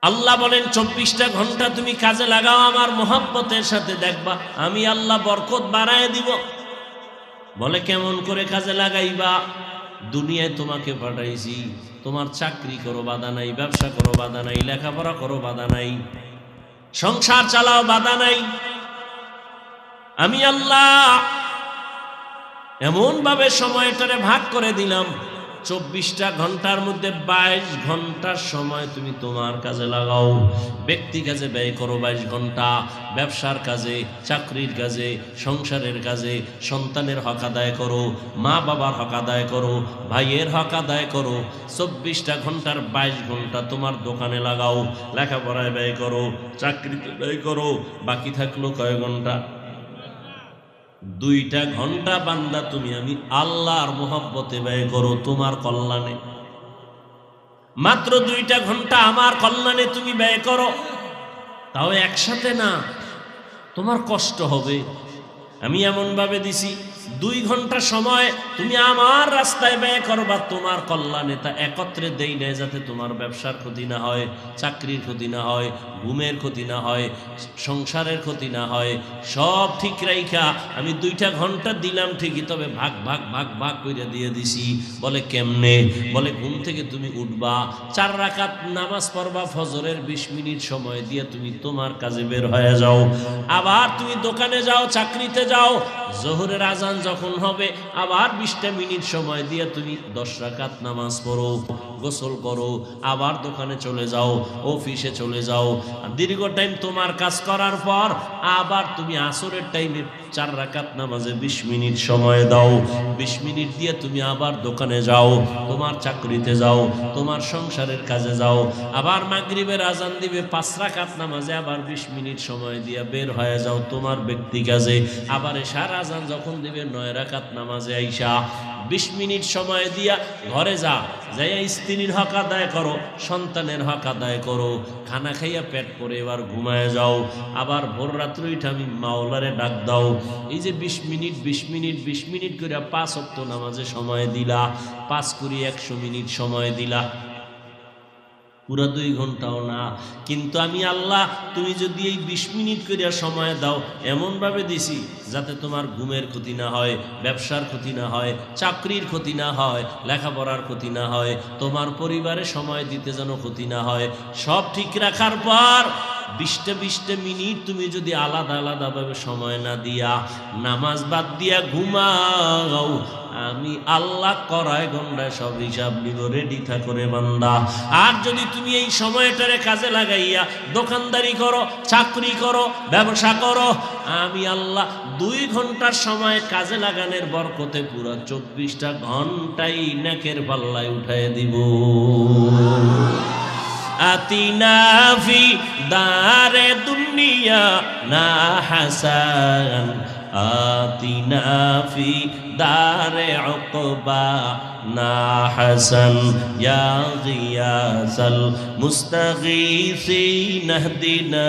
আল্লাহ বলেন 24টা ঘন্টা তুমি কাজে লাগাও আমার মোহাব্বতের সাথে, দেখবা আমি আল্লাহ বরকত বাড়ায় দিব। বলে কেমন করে কাজে লাগাইবা? দুনিয়ায় তোমাকে পাঠাইছি, তোমার চাকরি করো বাধা নাই, ব্যবসা করো বাধা নাই, লেখাপড়া করো বাধা নাই, সংসার চালাও বাধা নাই। আমি আল্লাহ এমন ভাবে সময়টারে ভাগ করে দিলাম, 24টা ঘন্টার মধ্যে 22 ঘন্টার সময় তুমি তোমার কাজে লাগাও। ব্যক্তি কাজে ব্যয় করো 22 ঘন্টা, ব্যবসার কাজে, চাকরির কাজে, সংসারের কাজে, সন্তানের হক আদায় করো, মা বাবার হক আদায় করো, ভাইয়ের হক আদায় করো। 24টা ঘন্টার 22 ঘন্টা তোমার দোকানে লাগাও, লেখাপড়ায় ব্যয় করো, চাকরিতে ব্যয় করো। বাকি থাকলো কয় ঘন্টা? 2টা ঘন্টা বান্দা তুমি আমি আল্লাহর মোহাব্বতে ব্যয় করো, তোমার কল্যাণে। মাত্র 2টা ঘন্টা আমার কল্যাণে তুমি ব্যয় করো, তাও একসাথে না, তোমার কষ্ট হবে। আমি এমন ভাবে দিছি 2 ঘন্টা সময় তুমি আমার রাস্তায় ব্যয় করবা তোমার কল্যাণে, তা একত্রে দেই না, যাতে তোমার ব্যবসার ক্ষতি না হয়, চাকরির ক্ষতি না হয়, ঘুমের ক্ষতি না হয়, সংসারের ক্ষতি না হয়। সব ঠিক রাইখা আমি 2টা ঘন্টা দিলাম ঠিকই, তবে ভাগ ভাগ ভাগ ভাগ করে দিয়ে দিছি। বলে কেমনে? বলে ঘুম থেকে তুমি উঠবা, 4 রাকাত নামাজ পড়বা, ফজরের 20 মিনিট সময় দিয়ে তুমি তোমার কাজে বের হয়ে যাও। আবার তুমি দোকানে যাও, চাকরিতে যাও, জোহরের আজান যখন হবে আবার 20টা মিনিট সময় দিয়ে তুমি 10 রাকাত নামাজ পড়ো, গোসল করো, আবার দোকানে চলে যাও, অফিসে চলে যাও। দীর্ঘ টাইম তোমার কাজ করার পর আবার তুমি আসরের টাইমে 4 রাকাত নামাজে 20 মিনিট সময় দাও। 20 মিনিট দিয়ে তুমি আবার দোকানে যাও, তোমার চাকরিতে যাও, তোমার সংসারের কাজে যাও। আবার মাগরিবের আজান দিবে, 5 রাকাত নামাজে আবার 20 মিনিট সময় দিয়ে বের হয়ে যাও তোমার ব্যক্তি কাজে। আবার এশার আজান যখন দিবে 9 রাকাত নামাজে আইসা 20 মিনিট সময় দিয়া ঘরে যাইয়া স্ত্রীর হক আদায় করো, সন্তানের হক আদায় করো, খানা খাইয়া পেট করে এবার ঘুমায় যাও। আবার ভোর রাত্র উঠে আমি মাওলারে ডাক দাও। এই যে 20 মিনিট 20 মিনিট 20 মিনিট করে 5 ওয়াক্ত নামাজে সময় দিলা, 5 করে 100 মিনিট সময় দিলা। পুরা 2 ঘন্টাও না। কিন্তু আমি আল্লাহ তুমি যদি এই 20 মিনিট করিয়া সময় দাও, এমনভাবে দিছি যাতে তোমার ঘুমের ক্ষতি না হয়, ব্যবসার ক্ষতি না হয়, চাকরির ক্ষতি না হয়, লেখাপড়ার ক্ষতি না হয়, তোমার পরিবারে সময় দিতে যেন ক্ষতি না হয়। সব ঠিক রাখার পর 20টা মিনিট তুমি যদি আলাদা আলাদাভাবে সময় না দিয়া নামাজ বাদ দিয়া ঘুমাও, আমি আল্লাহ করায় গন্ডায় সব হিসাব নিব, রেডি থাকো রে বান্দা। আর যদি তুমি এই সময়টারে কাজে লাগাইয়া দোকানদারি করো, চাকরি করো, ব্যবসা করো, আমি আল্লাহ 2 ঘন্টার সময় কাজে লাগানোর বরকতে পুরো 24টা ঘন্টাই নেকের পাল্লায় উঠায় দিব। আতিনা ফি দারে দুনিয়া না হাসান, আতিনা ফি দারে উকবা না হাসান, ইয়া গিয়াসাল মুস্তাগীসিন ইহদিনা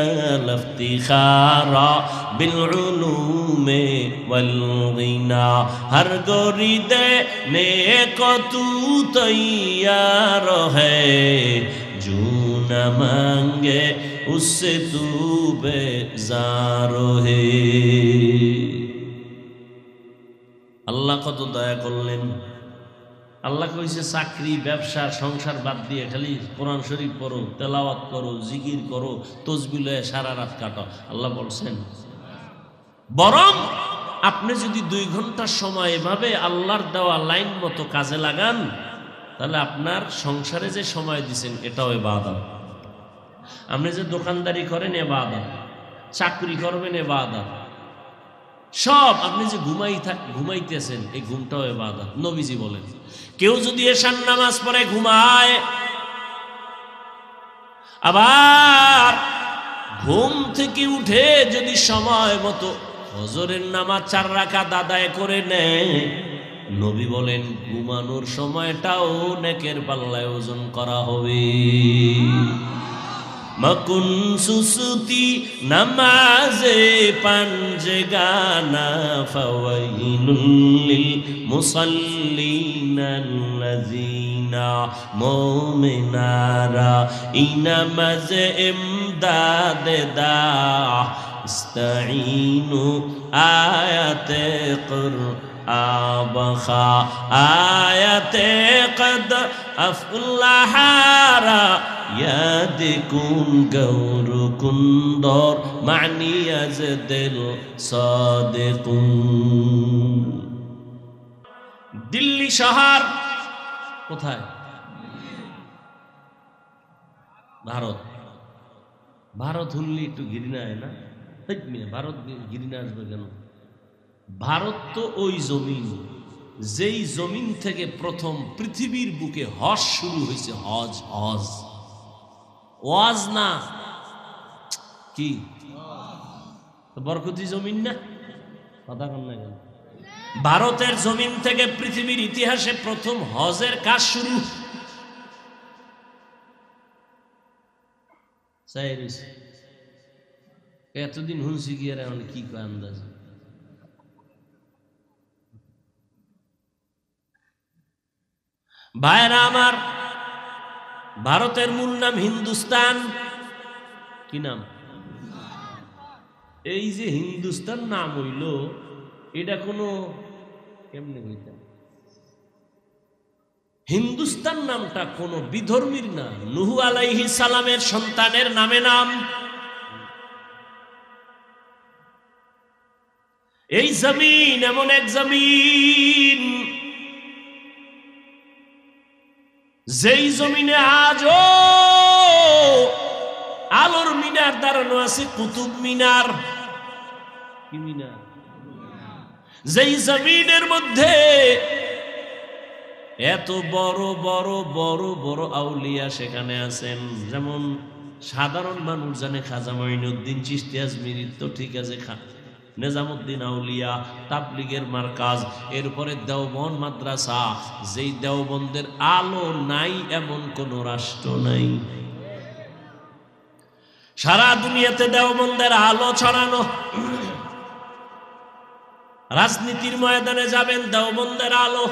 লিফতিখারা বিল উলুমে ওয়াল গিনা। হর গরিদে নেক তু তৈয়ার হ্যায়, जो न मांगे उससे तू बेजार है। আল্লাহ কত দয়া করলেন। আল্লাহ কইছে চাকরি, ব্যবসা, সংসার বাদ দিয়ে খালি কোরআন শরীফ পড়ো, তেলাওয়াত করো, জিকির করো, তসবিহ লয়ে সারা রাত কাটো। আল্লাহ বলছেন বরং আপনি যদি 2 ঘন্টার সময় এভাবে আল্লাহর দেওয়া লাইন মতো কাজে লাগান, তাহলে আপনার সংসারে যে সময় দিচ্ছেন এটাও ইবাদত। আপনি যে দোকানদারি করেন ইবাদত, চাকরি করবেন ইবাদত, সব আপনি যে ঘুমাইতেছেন এই ঘুমটাও ইবাদত। নবীজি বলেন কেউ যদি এশার নামাজ পড়ে ঘুমায়, আবার ঘুম থেকে উঠে যদি সময় মতো ফজরের নামাজ 4 রাকাত আদায় করে নেয়, নবী বলেন ঘুমানোর সময়টাও নেকের পাল্লায় ওজন করা হবে। মকুন সুসুতি নামাজে পাঞ্জে গানা ফাওয়াইলুল লিল মুসাল্লিনাল্লাযিনা মুমিনারা ইনামাজে ইমদাদে দা ইস্তাঈনু আয়াতে কুরআন আবখা আয়াতে কদ আফলাহারা ইয়াদিকুন গৌরকুন্দর মানিয়াজ দিল সাদিকুন। দিল্লি শহর কোথায়? ভারত। ভারত হুল্লি একটু ঘৃণা হয় না? ভারত ঘৃণা আসবে কেন? ভারত তো ওই জমিন, যেই জমিন থেকে প্রথম পৃথিবীর বুকে হজ শুরু হয়েছে। হজ হজ ওয়াজ না কি? বরকতি জমিন না? কথা কন না কেন? ভারতের জমিন থেকে পৃথিবীর ইতিহাসে প্রথম হজের কাজ শুরু। এতদিন হুনছি কি আর কি আন্দাজ? ভাইরা আমার, ভারতের মূল নাম হিন্দুস্তান। কি নাম? এই যে হিন্দুস্তান নাম হইল, এটা কোনো কেমনে হইত? হিন্দুস্তান নামটা কোন বিধর্মীর নাম, নূহ আলাইহিস সালামের সন্তানের নামে নাম। এই জমিন এমন এক জমিন, যেই জমিনে আজও আলোর মিনার দাঁড়ানো আছে, কুতুব মিনার। কি মিনার? যেই জমিনের মধ্যে এত বড় বড় বড় বড় আউলিয়া সেখানে আছেন। যেমন সাধারণ মানুষ জানে খাজা মঈনুদ্দিন চিশতি আজমিরি, তো ঠিক আছে, নিজামুদ্দিন আউলিয়া, তাবলিগের মার্কাজ, এরপরে দেওবন্দ মাদ্রাসা। যেই দেওবন্দের আলো নাই এমন কোন রাষ্ট্র নাই। সারা দুনিয়াতে দেওবন্দের আলো ছড়ানো। রাজনীতির ময়দানে যাবেন, দেওবন্দের আলো।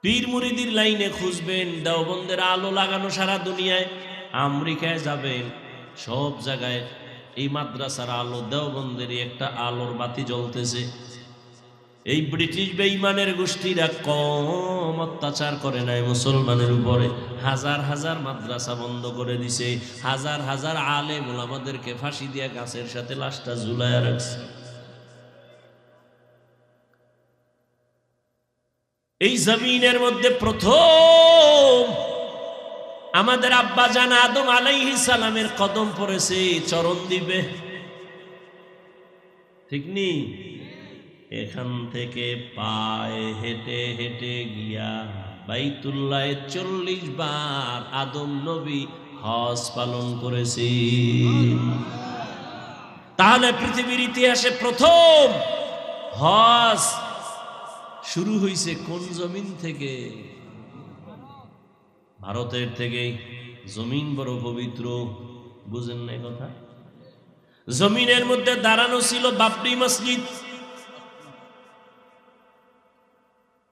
পীর মুরিদির লাইনে খুঁজবেন, দেওবন্দের আলো লাগানো সারা দুনিয়ায়। আমেরিকায় যাবেন, সব জায়গায় এই মাদ্রাসার আলো, দেওবন্দেরই একটা আলোর বাতি জ্বলতেছে। এই ব্রিটিশ বেঈমানের গোষ্ঠীরা কম অত্যাচার করে নাই মুসলমানের উপরে। হাজার হাজার মাদ্রাসা বন্ধ করে দিছে, হাজার হাজার আলেম ওলামাদেরকে ফাঁসি দিয়া গাছের সাথে লাশটা ঝুলাইয়া রাখছে। এই জমিনের মধ্যে প্রথম আমাদের আব্বা জান আদম আলাইহিস সালামের কদম পড়েছে চরণ দ্বীপে, ঠিক নি? এখান থেকে পায়ে হেঁটে হেঁটে গিয়া বাইতুল্লাহ 40 বার আদম নবী হজ পালন করেছে। তাহলে পৃথিবীর ইতিহাসে প্রথম হজ শুরু হয়েছে কোন জমিন থেকে? ভারতের থেকে। জমিন বড় পবিত্র, বুঝেন না কথা? জমিনের মধ্যে দাঁড়ানো ছিল বাবরি মসজিদ।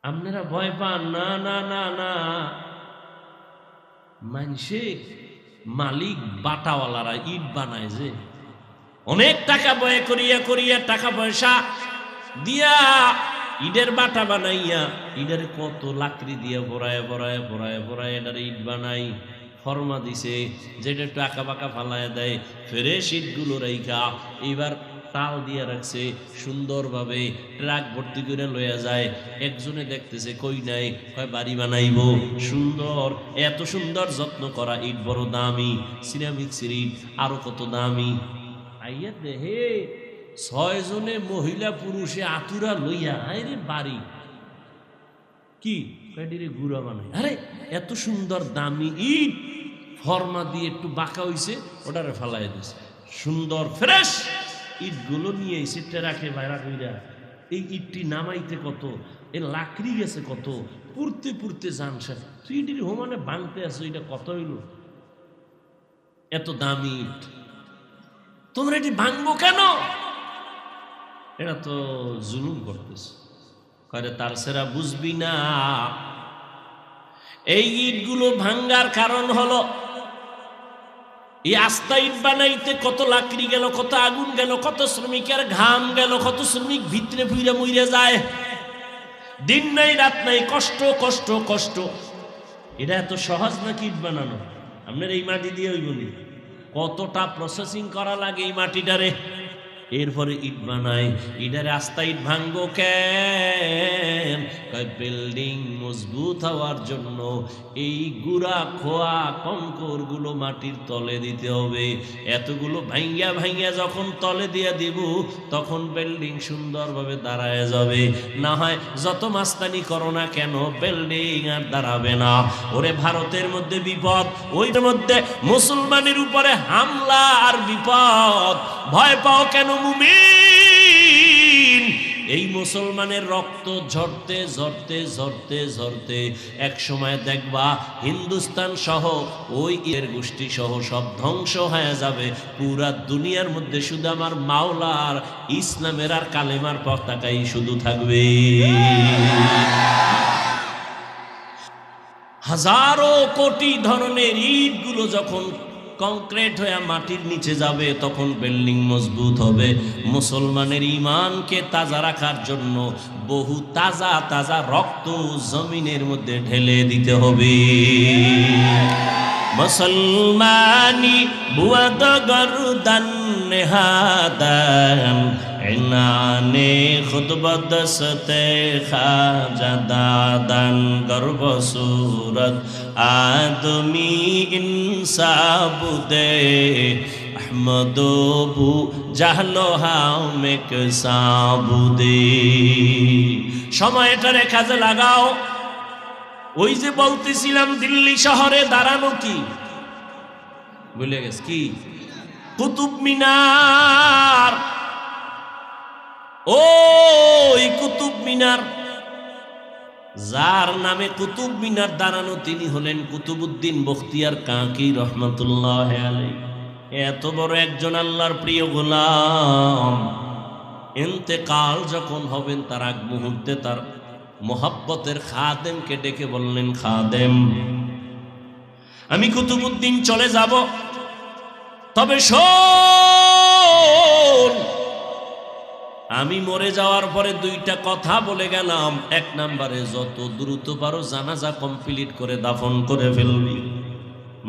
আপনারা ভয় পান না, না না না, মানুষে মালিক বাটাওয়ালারা ইট বানায়, যে অনেক টাকা ব্যয় করিয়া করিয়া টাকা পয়সা দিয়া ইটের বাটা বানাইয়া, ইটের কত লাকড়ি দিয়ে ভরায় ভরায় ভরায় ভরায় এটার ইট বানাই, ফরমা দিছে যেটা একটু আঁকা বাঁকা ফালায় দেয়, ফ্রেশ ইটগুলো রাইখা এবার তাল দিয়ে রাখছে সুন্দরভাবে, ট্রাক ভর্তি করে লইয়া যায়। একজনে দেখতেছে কই নাই, কয় বাড়ি বানাইব। সুন্দর, এত সুন্দর যত্ন করা ইট বড় দামি, সিরামিক ইট আরো কত দামি। আইয়া দেহে 6 জনে মহিলা পুরুষে আতুরা লইয়া আরে বাড়ি কি কয়ডিরে গুড়া বানাই। আরে এত সুন্দর দামি ইট ফর্মা দিয়ে একটু বাঁকা হইছে, ওটারে ফালাই দিছে। সুন্দর ফ্রেশ ইটগুলো নিয়ে সিটটা রাখে বাইরা কইরা। এই ইটটি নামাইতে কত, এ লাকড়ি গেছে কত, পুড়তে পুড়তে জানছে। তুই ইটির হোমানে বানতে আছো, এটা কত হইল? এত দামি ইট, তোমরা এটি ভাঙবো কেন? এটা তো জুলুম করতেছে। কয়ে তার সেরা বুঝবি না, এই ইটগুলো ভাঙ্গার কারণ হলো এই আস্তা ইট বানাইতে কত লাকড়ি গেল, কত আগুন গেল, কত শ্রমিকের ঘাম গেল, কত শ্রমিক ভিতরে ফুইরে মইরে যায়, দিন নাই রাত নাই, কষ্ট কষ্ট কষ্ট। এটা এত সহজ নাকি ইট বানানো? আপনার এই মাটি দিয়ে ওই বলি কতটা প্রসেসিং করা লাগে এই মাটিটারে, এরপরে ইট বানায়। ইটার রাস্তা ইট ভাঙবো কেন? বিল্ডিং মজবুত হওয়ার জন্য এই গুড়া খোয়া কঙ্কর গুলো মাটির তলে দিতে হবে। এতগুলো ভাঙ্গিয়া ভাঙ্গিয়া যখন তলে দিয়ে দিব, তখন বিল্ডিং সুন্দরভাবে দাঁড়ায় যাবে। না হয় যত মাস্তানি করো না কেন, বিল্ডিং আর দাঁড়াবে না। ওরে ভারতের মধ্যে বিপদ, ওইটার মধ্যে মুসলমানের উপরে হামলা আর বিপদ। ভয় পাও কেন মুমিন? এই মুসলমানের রক্ত ঝরতে ঝরতে ঝরতে ঝরতে এক সময় দেখবা হিন্দুস্তান সহ ওই এর গোষ্ঠী সহ সব ধ্বংস হয়ে যাবে। পুরা দুনিয়ার মধ্যে শুধু আমার মাওলার ইসলামের আর কালেমার পতাকাই শুধু থাকবে। হাজারো কোটি ধরনের ইটগুলো যখন কংক্রিট হয়ে মাটির নিচে যাবে, তখন বিল্ডিং মজবুত হবে। মুসলমানের ঈমানকে তাজা রাখার জন্য বহু তাজা তাজা রক্ত জমিনের মধ্যে ঢেলে দিতে হবে। মুসলমানি বুয়াদ গরদান নেহাদান এনানে খুতবত সতে খাজা দাদান গর্ব সুরত আদমি ইনসাবুদে আহমদবু জাহলো হামেক সাবুদে। সময়টারে কাজে লাগাও। ওই যে বলতেছিলাম দিল্লি শহরে দাঁড়ানো কি ভুলে গেছে, কি কুতুব মিনার। ওই কুতুব মিনার, যার নামে কুতুব মিনার দাঁড়ানো, তিনি হলেন কুতুবউদ্দিন বখতিয়ার কাকি রহমতুল্লাহ আলাইহি। এত বড় একজন আল্লাহর প্রিয় গোলাম ইন্তেকাল যখন হবেন, তার আগ মুহূর্তে তার মোহাব্বতের খাদেমকে ডেকে বললেন, খাদেম, আমি কুতুবউদ্দিন চলে যাব, তবে শোন, আমি মরে যাওয়ার পরে দুইটা কথা বলে গেলাম। এক নম্বরে, যত দ্রুত পারো জানাজা কমপ্লিট করে দাফন করে ফেলবি,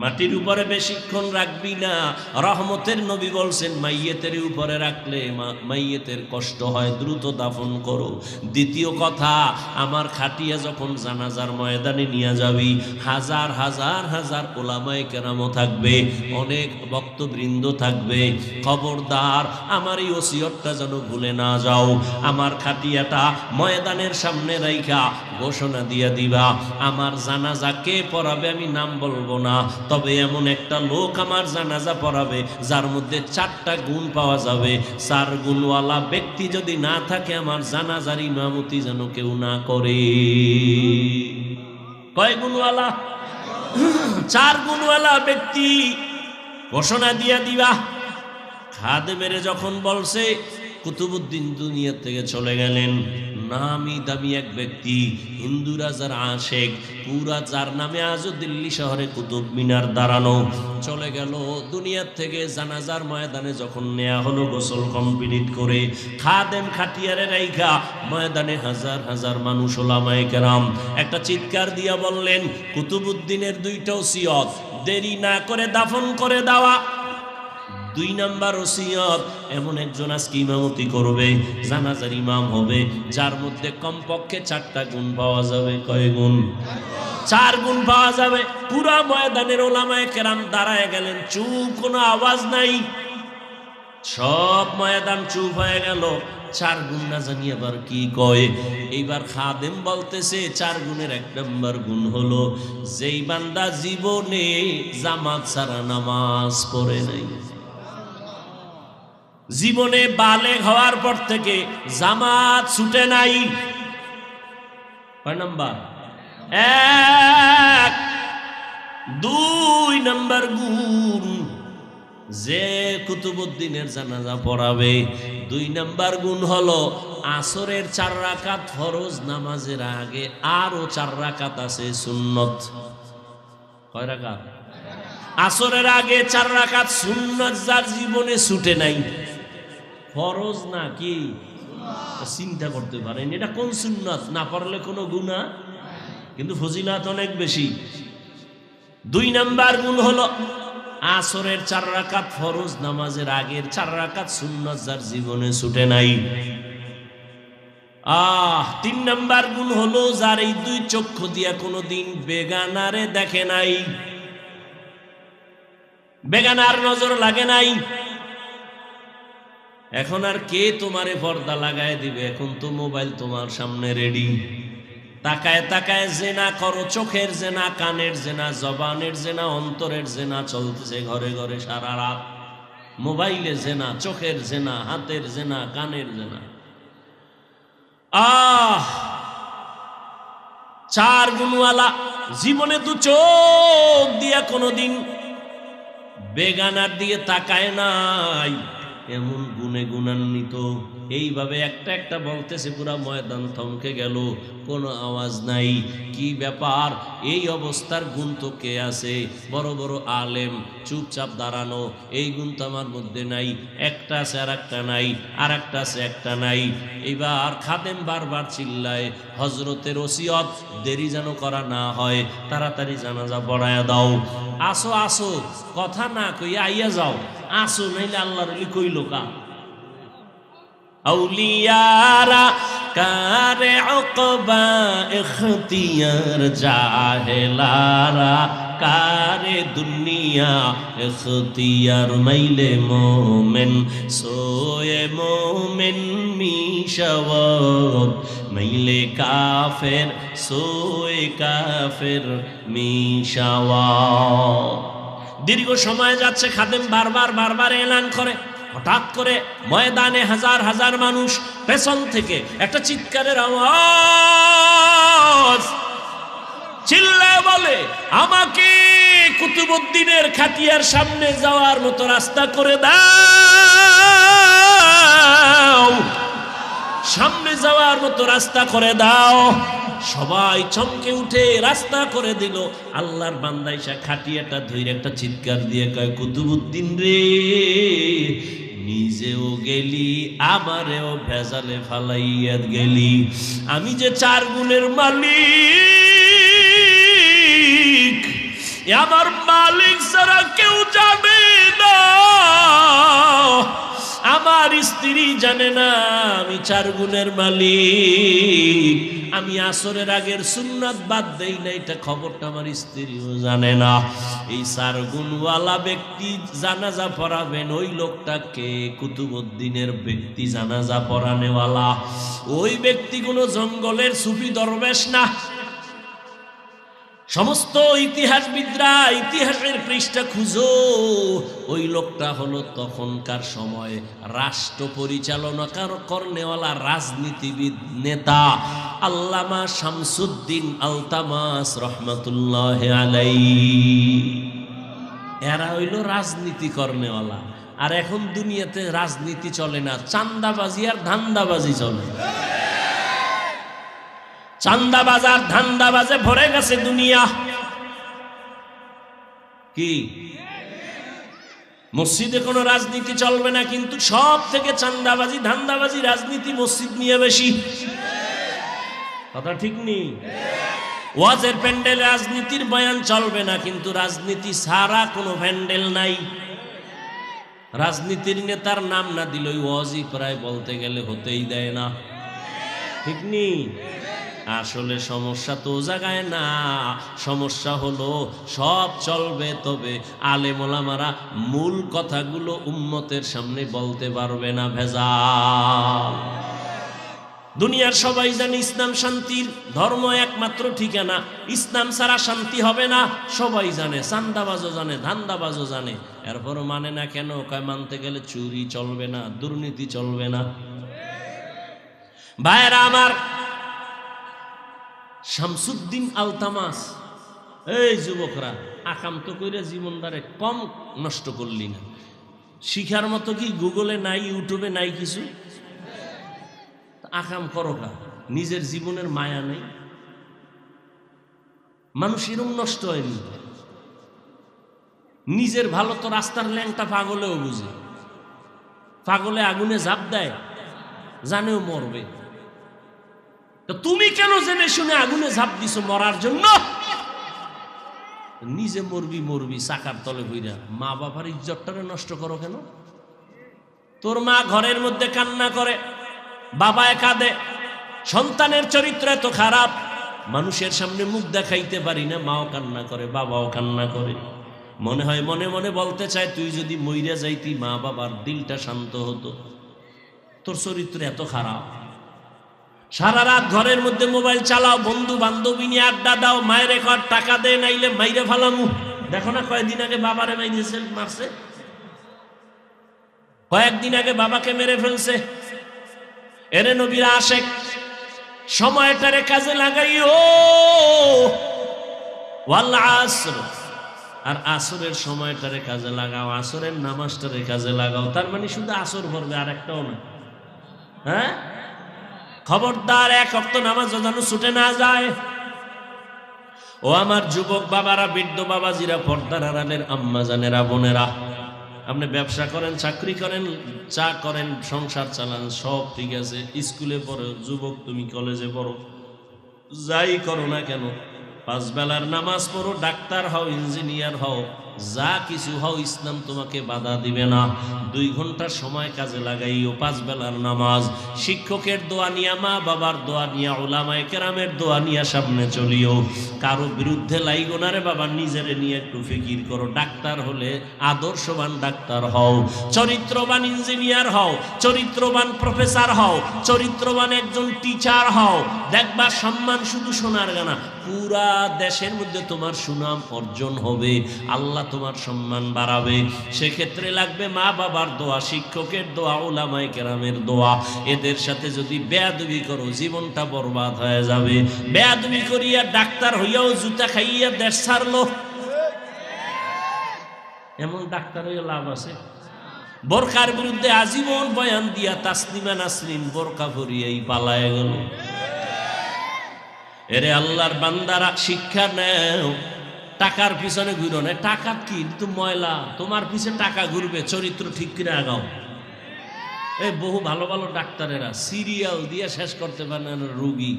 মাটির উপরে বেশিক্ষণ রাখবি না। রহমতের নবী বলছেন, মাইয়েতের উপরে রাখলে মাইয়েতের কষ্ট হয়, দ্রুত দাফন করো। দ্বিতীয় কথা, আমার খাটিয়া যখন জানাজার ময়দানে নিয়ে যাবি, হাজার হাজার হাজার ওলামায়ে কেরামও থাকবে, অনেক ভক্তবৃন্দ থাকবে, খবরদার আমার এই ওসিয়তটা যেন ভুলে না যাও। আমার খাটিয়াটা ময়দানের সামনে রাইখা ঘোষণা দিয়া দিবা, আমার জানাজা কে পড়াবে আমি নাম বলবো না, তবে এমন একটা লোক আমার জানাজা পড়াবে যার মধ্যে 4টা গুণ পাওয়া যাবে। 4 গুণওয়ালা ব্যক্তি যদি না থাকে, আমার জানাজার ইমামতি যেন কেউ না করে। কয় গুণওয়ালা? 4 গুণওয়ালা ব্যক্তি ঘোষণা দিয়া দিবা। খাদেমের যখন বলছে, কুতুবউদ্দিন দুনিয়া থেকে চলে গেলেন। নামি দামি এক ব্যক্তি, হিন্দু রাজার আশেক, পুরা যার নামে আজও দিল্লি শহরে কুতুব মিনার দাঁড়ানো। চলে গেল দুনিয়ার থেকে। জানাজার ময়দানে যখন নেয়া হলো, গোসল কমপ্লিট করে খাদেম খাটিয়ারে রাইখা ময়দানে হাজার হাজার মানুষ ওলামায়ে কেরাম একটা চিৎকার দিয়া বললেন, কুতুবউদ্দিনের 2টা ওসিয়ত দেরি না করে দাফন করে দেওয়া। 2 নাম্বার ওসিয়ত, এমন একজন আজকে ইমামতি করবে, জানাজার ইমাম হবে, যার মধ্যে কমপক্ষে 4টা গুণ পাওয়া যাবে। কয় গুণ? 4 গুণ পাওয়া যাবে। পুরা ময়দানের ওলামায়ে কেরাম দাঁড়ায় গেলেন, চুপ, কোনো আওয়াজ নাই, সব ময়দান চুপ হয়ে গেল। 4 গুণ না জানি আবার কি কয়। এইবার খাদেম বলতেছে, 4 গুণের 1 নম্বর গুণ হলো, যেই বান্দা জীবনে জামাত ছাড়া নামাজ পড়ে নাই, জীবনে বালেগ হওয়ার পর থেকে জামাত ছুটে নাই। কয় নাম্বার? 1। 2 নাম্বার গুণ, যে কুতুবউদ্দিনের জানাজা পড়াবে, 2 নাম্বার গুণ হলো, আসরের 4 রাকাত ফরজ নামাজের আগে আরো 4 রাকাত আছে সুন্নত। কয় রাকাত? আসরের আগে 4 রাকাত সুন্নত, যার জীবনে ছুটে নাই। ফরজ না কি? চিন্তা করতে পারেন এটা কোন সুন্নত? না পড়লে কোনো গুনাহ, কিন্তু ফজিলত অনেক বেশি। 2 নাম্বার গুণ হলো, আসরের 4 রাকাত ফরজ নামাজের আগের 4 রাকাত সুন্নত, যার জীবনে ছুটে নাই। 3 নাম্বার গুণ হলো, যার এই 2 চক্ষু দিয়া কোনোদিন বেগানারে দেখে নাই, বেগানার নজর লাগে নাই। এখন আর কে তোমারে পর্দা লাগায় দিবে? এখন তো মোবাইল তোমার সামনে রেডি। তাকায় তাকায় জেনা করো, চোখের জেনা, কানের জেনা, জবানের জেনা, অন্তরের জেনা চলতেছে ঘরে ঘরে সারা রাত। মোবাইলে জেনা, চোখের জেনা, হাতের জেনা, কানের জেনা। 4 গুণওয়ালা জীবনে 2 চোখ দিয়া কোনোদিন বেগানার দিকে তাকায় নাই, এমন গুণে গুণান্বিত। এইভাবে একটা একটা বলতেছে, পুরা ময়দান থমকে গেল, কোনো আওয়াজ নাই। কি ব্যাপার? এই অবস্থার গুণ তো কে আছে? বড় বড় আলেম চুপচাপ দাঁড়ানো, এই গুণ তো আমার মধ্যে নাই। একটা আছে আর একটা নাই, আর একটা আছে একটা নাই। এইবার খাদেম বারবার চিল্লায়, হজরতের ওসিয়ত দেরি যেন করা না হয়, তাড়াতাড়ি জানাজা পড়ায়া দাও। আসো আসো, কথা না কইয়া আইয়া যাও, আসো, নাইলে আল্লাহর কইল কা। আউলিয়ারা কারে উকবা ইখতিয়ার, জাহেলারা কারে দুনিয়া ইখতিয়ার। মাইলে মোমেন সোয়ে মোমেন মিশাওয়াত, মাইলে কাফের সোয়ে কাফের মিশাওয়াত। দীর্ঘ সময় যাচ্ছে, খাদেম বারবার এলান করে। হঠাৎ করে ময়দানে হাজার হাজার মানুষ, পেছন থেকে একটা চিৎকারের আওয়াজ, চিল্লায় বলে, আমাকে কুতুবউদ্দিনের খাটিয়ার সামনে যাওয়ার মতো রাস্তা করে দাও। সামনে যাওয়ার মতো রাস্তা করে দাও। সবাই চমকে উঠে রাস্তা করে দিল। আল্লাহর বান্দা এসে খাটিয়াটা ধরে একটা চিৎকার দিয়ে কয়, কুতুবউদ্দিন রে, নিজেও গেলি আমারেও ভেজালে ফালাইয়া গেলি। আমি যে 4 গুণের মালিক, আমার মালিক ছাড়া কেউ জানে না, আমার স্ত্রী জানে না আমি 4 গুণের মালিক। আমি আসরের আগের সুন্নাত বাদ দেই না, এটা খবরটা আমার স্ত্রীও জানে না। এই 4 গুণওয়ালা ব্যক্তি জানাজা পড়াবেন, ওই লোকটাকে কুতুবউদ্দিনের ব্যক্তি জানাজা পড়ানেওয়ালা। ওই ব্যক্তি কোনো জঙ্গলের সুফি দরবেশ না। সমস্ত ইতিহাসবিদরা ইতিহাসের পৃষ্ঠা খুঁজো, ওই লোকটা হলো তখনকার সময়ে রাষ্ট্র পরিচালনা করনেওয়ালা রাজনীতিবিদ নেতা আল্লামা শামসুদ্দিন আলতামাস রহমাতুল্লাহ আলাইহি। এরা হইল রাজনীতি করনেওয়ালা। আর এখন দুনিয়াতে রাজনীতি চলে না, চান্দাবাজি আর ধান্দাবাজি চলে। চান্দাবাজার ধান্দাবাজে ভরে গেছে দুনিয়া। কি মসজিদে কোনো রাজনীতি চলবে না, কিন্তু সব থেকে চান্দাবাজি ধান্দাবাজি রাজনীতি মসজিদ নিয়ে বেশি। কথা ঠিক নেই? ওয়াজের প্যান্ডেল রাজনীতির বয়ান চলবে না, কিন্তু রাজনীতি ছাড়া কোনো প্যান্ডেল নাই। রাজনীতির নেতার নাম না দিলেই ওয়াজই প্রায় বলতে গেলে হতেই দেয় না। ঠিক নেই? আসলে সমস্যা তো জায়গায় না, সমস্যা হলো সব চলবে, তবে আলেম ওলামারা মূল কথাগুলো উম্মতের সামনে বলতে পারবে না। ভেজাল। দুনিয়ার সবাই জানে ইসলাম শান্তির ধর্ম, একমাত্র ঠিকানা। ইসলাম ছাড়া শান্তি হবে না, সবাই জানে। চান্দাবাজও জানে, ধান্দাবাজও জানে, এরপরও মানে না কেন? কয় মানতে গেলে চুরি চলবে না, দুর্নীতি চলবে না। ভাইরা আমার, শামসুদ্দিন আলতামাস, এই যুবকরা, আকাম তো কইরা জীবনদারে কম নষ্ট করলি না। শিখার মতো কি গুগলে নাই, ইউটিউবে নাই কিছু? আকাম করো কা, নিজের জীবনের মায়া নেই। মানুষ এরম নষ্ট হয়নি। নিজের ভালো তো রাস্তার ল্যাংটা পাগলেও বুঝে। পাগলে আগুনে ঝাঁপ দেয়, জানেও মরবে। তুমি কেন জেনে শুনে আগুনে ঝাঁপ দিছো মরার জন্য? নিজে মরবি চাকার তলে বইরা। মা বাবার ইজ্জতটারে নষ্ট করো কেন? তোর মা ঘরের মধ্যে কান্না করে, বাবায় কাঁদে, সন্তানের চরিত্র এত খারাপ, মানুষের সামনে মুখ দেখাইতে পারি না, মাও কান্না করে, বাবাও কান্না করে। মনে হয় মনে মনে বলতে চায়, তুই যদি মইরা যাইতি মা বাবার দিলটা শান্ত হতো। তোর চরিত্র এত খারাপ। সারা রাত ঘরের মধ্যে মোবাইল চালাও, বন্ধু বান্ধবী নিয়ে আড্ডা দাও, মায়ের কর টাকা দে, নাইলে মাইরে ফালামু। দেখো না কয়েকদিন আগে বাবারে মারছে, কয়েকদিন আগে বাবাকে মেরে ফেলছে। এরে নবীর আশেক, সময়টারে কাজে লাগাইও। ওয়াল আসর, আর আসরের সময়টারে কাজে লাগাও, আসরের নামাজটারে কাজে লাগাও। তার মানে শুধু আসর পড়বে, আর একটাও না। হ্যাঁ, খবরদার, 1 ওয়াক্ত নামাজ যেন ছুটে না যায়। ও আমার যুবক বাবারা, বৃদ্ধ বাবাজিরা, পর্দার আড়ালের আম্মা জানেরা, বোনেরা, আপনি ব্যবসা করেন, চাকরি করেন, চা করেন, সংসার চালান, সব ঠিক আছে। স্কুলে পড়ো যুবক, তুমি কলেজে পড়ো, যাই করো না কেন, 5 বেলার নামাজ পড়ো, ডাক্তার হও, ইঞ্জিনিয়ার হও, যা কিছু হও, ইসলাম তোমাকে বাধা দিবে না। 2 ঘন্টার সময় কাজে লাগাইও, 5 বেলার নামাজ, শিক্ষকের দোয়া নিয়া, মা বাবার দোয়া নিয়া, উলামায়ে কেরামের দোয়া নিয়া সামনে চলিও। কারো বিরুদ্ধে লাইগো না রে বাবা, নিজেরে নিয়ে একটু ফিকির করো। ডাক্তার হলে আদর্শবান ডাক্তার হও, চরিত্রবান ইঞ্জিনিয়ার হও, চরিত্রবান প্রফেসর হও, চরিত্রবান একজন টিচার হও। দেখবা সম্মান শুধু সোনার গানা, পুরা দেশের মধ্যে তোমার সুনাম অর্জন হবে, আল্লাহ তোমার সম্মান বাড়াবে। সেক্ষেত্রে লাগবে মা বাবার দোয়া, শিক্ষকের দোয়া, উলামায়ে কেরামের দোয়া। এদের সাথে যদি বেয়াদবি করো, জীবনটা বরবাদ হয়ে যাবে। বেয়াদবি করিয়া ডাক্তার হইয়াও জুতা খাইয়া দেশ ছাড়লো, এমন ডাক্তার হইয়া লাভ আছে? বোরকার বিরুদ্ধে আজীবন বয়ান দিয়া তাসলিমা নাসরিন বোরকা পরিয়েই পালায় গেল। এরে আল্লাহর বান্দারা শিক্ষা নেও, টাকার পিছনে ঘুরো না। টাকা কি তো ময়লা, তোমার পিছে টাকা ঘুরবে, চরিত্র ঠিক করে আগাও। এই বহু ভালো ভালো ডাক্তারেরা সিরিয়াল দিয়ে শেষ করতে পারে না রোগী,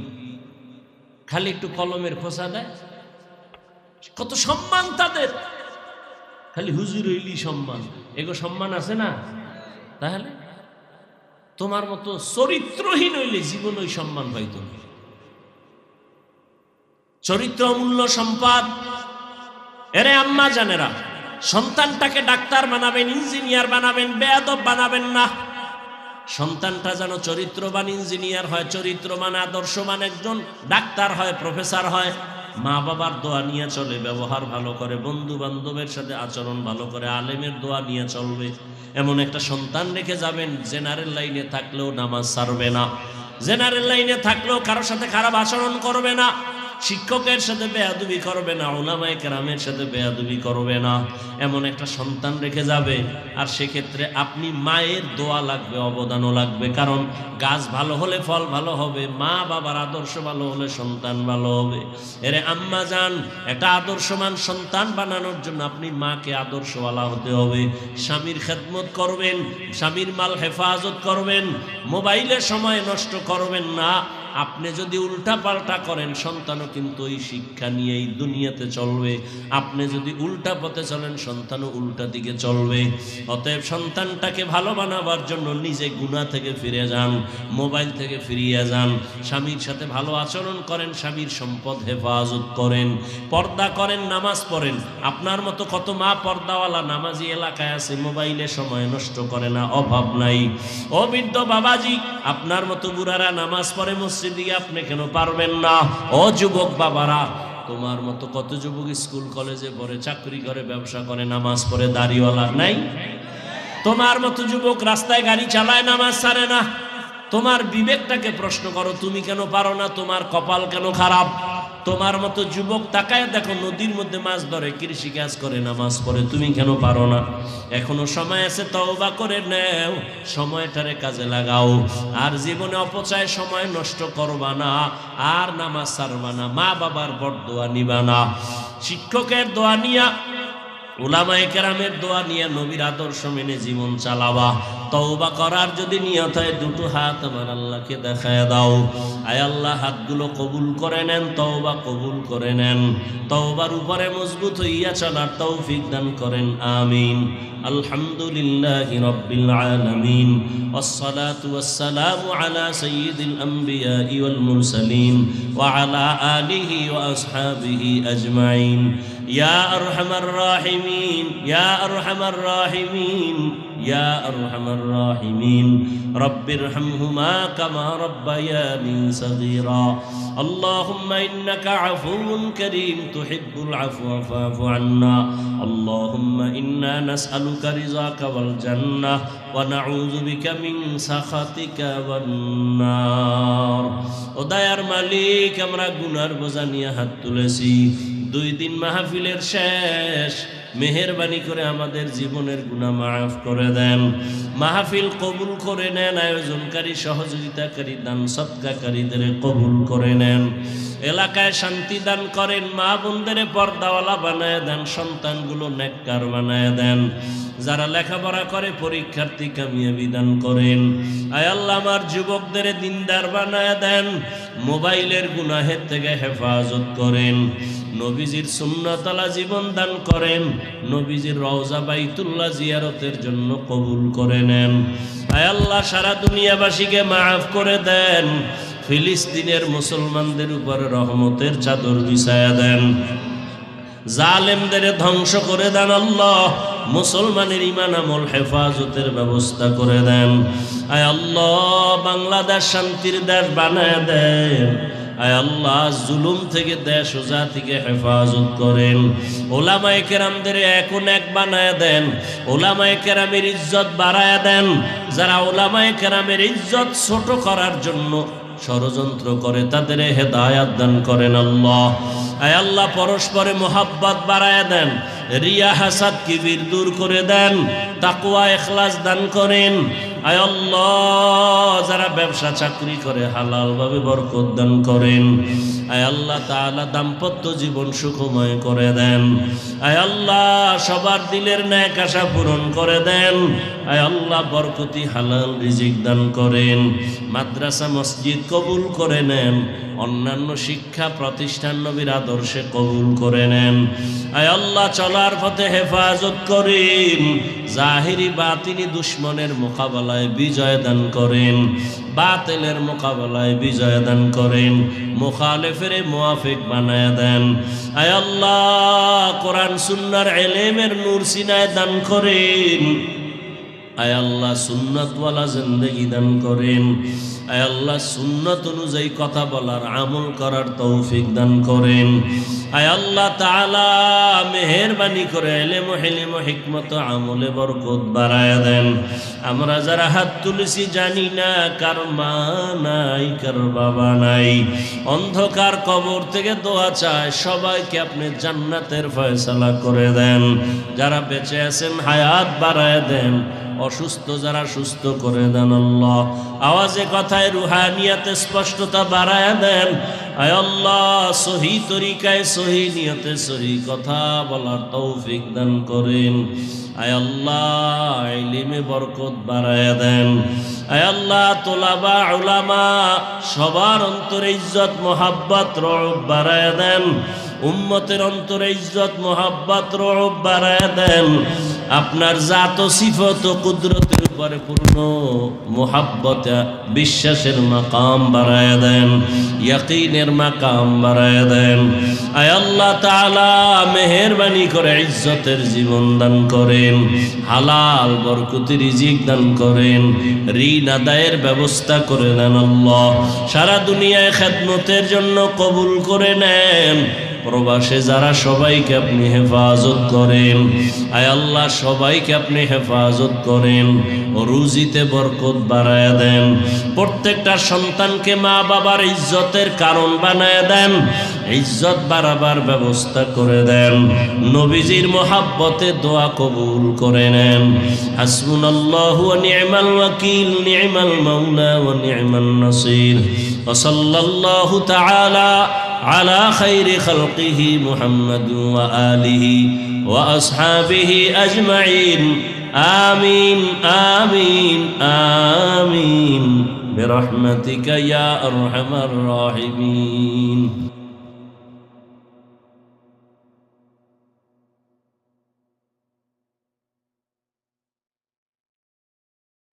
খালি একটু কলমের খোঁচা দেয়। কত সম্মান তাদের, খালি হুজুর হইলি সম্মান। এগো সম্মান আছে না? তাহলে তোমার মতো চরিত্রহীন হইলে জীবন ওই সম্মান পাইত না। চরিত্র অমূল্য সম্পদ। এরে আম্মা জানেরা, সন্তানটাকে ডাক্তার বানাবেন, ইঞ্জিনিয়ার বানাবেন, বেয়াদব বানাবেন না। সন্তানটা যেন চরিত্রবান ইঞ্জিনিয়ার হয়, চরিত্রবান আদর্শবান একজন ডাক্তার হয়, প্রফেসর হয়। মা বাবার দোয়া নিয়ে চলে, ব্যবহার ভালো করে, বন্ধু বান্ধবের সাথে আচরণ ভালো করে, আলেমের দোয়া নিয়ে চলবে। এমন একটা সন্তান রেখে যাবেন, জেনারেল লাইনে থাকলেও নামাজ ছাড়বে না, জেনারেল লাইনে থাকলেও কারোর সাথে খারাপ আচরণ করবে না, শিক্ষকের সাথে বেয়াদবি করবে না, উলামায়ে কেরামের সাথে বেয়াদবি করবে না। এমন একটা সন্তান রেখে যাবে। আর সেক্ষেত্রে আপনি মায়ের দোয়া লাগবে, অবদানও লাগবে। কারণ গাছ ভালো হলে ফল ভালো হবে, মা বাবার আদর্শ ভালো হলে সন্তান ভালো হবে। এরে আম্মা জান, একটা আদর্শমান সন্তান বানানোর জন্য আপনি মাকে আদর্শওয়ালা হতে হবে। স্বামীর খেদমত করবেন, স্বামীর মাল হেফাজত করবেন, মোবাইলে সময় নষ্ট করবেন না। আপনি যদি উল্টা পাল্টা করেন, সন্তানও কিন্তু ওই শিক্ষা নিয়েই দুনিয়াতে চলবে। আপনি যদি উল্টা পথে চলেন, সন্তানও উল্টা দিকে চলবে। অতএব সন্তানটাকে ভালো বানাবার জন্য নিজে গুনাহ থেকে ফিরে যান, মোবাইল থেকে ফিরিয়ে যান, স্বামীর সাথে ভালো আচরণ করেন, স্বামীর সম্পদ হেফাজত করেন, পর্দা করেন, নামাজ পড়েন। আপনার মতো কত মা পর্দাওয়ালা নামাজি এলাকায় আছে, মোবাইলে সময় নষ্ট করে না, অভাব নাই। ও বৃদ্ধ বাবাজি, আপনার মতো বুড়ারা নামাজ পড়ে মসজিদে, আপনি কেন পারবেন না? ও যুবক বাবারা, তোমার মতো কত যুবক স্কুল কলেজে পড়ে, চাকরি করে, ব্যবসা করে, নামাজ পড়ে, দাড়িওয়ালা নাই? তোমার মতো যুবক রাস্তায় গাড়ি চালায়, নামাজ ছাড়ে না। তোমার বিবেকটাকে প্রশ্ন করো, তুমি কেন পারো না? তোমার কপাল কেন খারাপ? তোমার মতো যুবক তাকায় দেখো, নদীর মধ্যে মাছ ধরে, কৃষি কাজ করে, নামাজ পড়ে, তুমি কেন পারো না? এখনো সময় আছে, তওবা করে নেও, সময়টারে কাজে লাগাও। আর জীবনে অপচয় সময় নষ্ট করবা না, আর নামাজ ছাড়বা না, মা বাবার বরদোয়া নিবা না, শিক্ষকের দোয়া নিয়া, উলামায়ে কেরামের দোয়া নিয়ে, নবীর আদর্শ মেনে জীবন চালাবা। তওবা করার যদি নিয়ত হয়, দুটো হাত আমার আল্লাহকে দেখায় দাও। আয় আল্লাহ, হাতগুলো কবুল করে নেন, তওবা কবুল করে নেন, তওবার উপরে মজবুত হইয়া চলার তৌফিক দান করেন, আমিন। আলহামদুলিল্লাহি রাব্বিল আলামিন, ওয়াসসালাতু ওয়াসসালামু আলা সাইয়্যিদিল আমবিয়াই ওয়াল মুরসালিন ওয়া আলা আলিহি ওয়া আসহাবিহি আজমাইন। ইয়া আরহামার রাহিমিন, ইয়া আরহামার রাহিমিন, ইয়া আরহামার রাহিমিন, রব্বিরহামহুমা কামা রাব্বায়ানি সগীরা। আল্লাহুম্মা ইন্নাকা আফুউন কারীম তুহিব্বুল আফওয়া ফা'ফু আন্না। আল্লাহুম্মা ইন্না নাসআলুকা রিযাকা ওয়াল জান্নাহ ওয়া নাউযু বিকা মিন সাখাতিকা ওয়ান নার। ও দয়ার মালিক, আমরা গুনার বোঝা নিয়ে হাত তুলেছি। 2 দিন মাহফিলের শেষ, মেহেরবানি করে আমাদের জীবনের গুনাহ মাফ করে দেন, মাহফিল কবুল করে নেন, আয়োজনকারী, সহযোগিতাকারী, দান সদকাকারীদের কবুল করে নেন, এলাকায় শান্তি দান করেন, মা বোনদের পর্দাওয়ালা বানায় দেন, সন্তানগুলো নেককার বানায় দেন, যারা লেখাপড়া করে পরীক্ষার্থী কামিয়াবি দান করেন। আয় আল্লাহ, আমার যুবকদের দিনদার বানায় দেন, মোবাইলের গুনাহের থেকে হেফাজত করেন, নবীজির সুন্নাতালা জীবন দান করেন, নবীজির রওজা বাইতুল্লাহ জিয়ারতের জন্য কবুল করে নেন। আয় আল্লাহ, সারা দুনিয়াবাসীকে মাফ করে দেন, ফিলিস্তিনের মুসলমানদের উপরে রহমতের চাদর বিছায়া দেন, জালেমদের ধ্বংস করে দেন। আল্লাহ, মুসলমানের ঈমান আমল হেফাজতের ব্যবস্থা করে দেন। আয় আল্লাহ, বাংলাদেশ শান্তির দেশ বানায় দেন। আয় আল্লাহ, জুলুম থেকে দেশ ও জাতিকে হেফাজত করেন। ওলামায়ে কেরামদের এখন এক বানায় দেন, ওলামায়ে কেরামের ইজ্জত বাড়ায় দেন। যারা ওলামায়ে কেরামের ইজ্জত ছোট করার জন্য ষড়যন্ত্র করে, তাদের হেদায়াত দান করেন। আল্লাহ, আয় আল্লাহ, পরস্পরে মোহাব্বত বাড়ায় দেন, রিয়া হাসাদ কিবির দূর করে দেন, তাকওয়া ইখলাস দান করেন। আয় আল্লাহ, যারা ব্যবসা চাকরি করে হালাল ভাবে বরকত দান করেন। আয় আল্লাহ তাআলা দাম্পত্য জীবন সুখময় করে দেন। আয় আল্লাহ সবার দিলের ন্যাক আশা পূরণ করে দেন। আয় আল্লাহ বরকতি হালাল রিজিক দান করেন। মাদ্রাসা মসজিদ কবুল করে নেন, অন্যান্য শিক্ষা প্রতিষ্ঠান নবীর আদর্শে কবুল করে নেন। আয় আল্লাহ চলার পথে হেফাজত করেন, জাহিরি বাতিনি দুশ্মনের মোকাবেলায় বিজয় দান করেন, বাতিলের মোকাবেলায় বিজয় দান করেন, মুখালেফের মুওয়াফিক বানায় দেন। আয় আল্লাহ কোরআন সুন্নাহর ইলমের নূর সিনায় দান করেন। আয় আল্লাহ সুন্নাতওয়ালা জিন্দেগি দান করেন। আয় আল্লাহ সুন্নাত অনুযায়ী কথা বলার, আমল করার তৌফিক দান করেন। আয় আল্লাহ তাআলা মেহেরবানি করে ইলম ও হিলম ও হিকমত ও আমলে বরকত বাড়ায়া দেন। আমরা যারা হাত তুলেছি জানি না কার মা নাই, কার বাবা নাই, অন্ধকার কবর থেকে দোয়া চায়, সবাইকে আপনি জান্নাতের ফয়সালা করে দেন। যারা বেঁচে আছেন হায়াত বাড়ায়া দেন, অসুস্থ যারা সুস্থ করে দেন। আল্লাহ আওয়াজে কথায় রুহানিয়াতে স্পষ্টতা বাড়ায়া দেন। আয় আল্লাহ সহি তরিকায় সহি নিয়তে সহি কথা বলার তৌফিক দান করেন। আয় আল্লাহ ইলমে বরকত বাড়ায়া দেন। আয় আল্লাহ তোলাবা উলামা সবার অন্তরে ইজ্জত মোহাব্বত রউফ বাড়ায়া দেন। উম্মতের অন্তরে ইজ্জত মোহাব্বত রউফ বাড়ায়া দেন। আপনার জাত ও সিফত ও কুদরতের উপরে পূর্ণ মোহাব্বত বিশ্বাসের মাকাম বাড়ায়া দেন, ইয়াকিনের মাকাম বাড়ায়া দেন। আয় আল্লাহ তাআলা মেহেরবানি করে ইজ্জতের জীবন দান করেন, হালাল বরকতি রিজিক দান করেন, ঋণ আদায়ের ব্যবস্থা করে দেন। আল্লাহ সারা দুনিয়ায় খেদমতের জন্য কবুল করে নেন। প্রবাসে যারা সবাইকে আপনি হেফাজত করেন। আয় আল্লাহ সবাইকে আপনি হেফাজত করেন, রুজিতে বরকত বাড়ায়া দেন। প্রত্যেকটা সন্তানকে মা বাবার ইজ্জতের কারণ বানায়া দেন, ইজ্জত বাড়াবার ব্যবস্থা করে দেন। নবীজির মোহাব্বতে দোয়া কবুল করে নেন। হাসবুনাল্লাহু ওয়া নি'মাল ওয়াকিল, নি'মাল মাওলা ওয়া নি'মান নাসির। ওয়া সাল্লাল্লাহু তাআলা على خير خلقه محمد وآله وأصحابه أجمعين. آمين آمين آمين برحمتك يا أرحم الراحمين.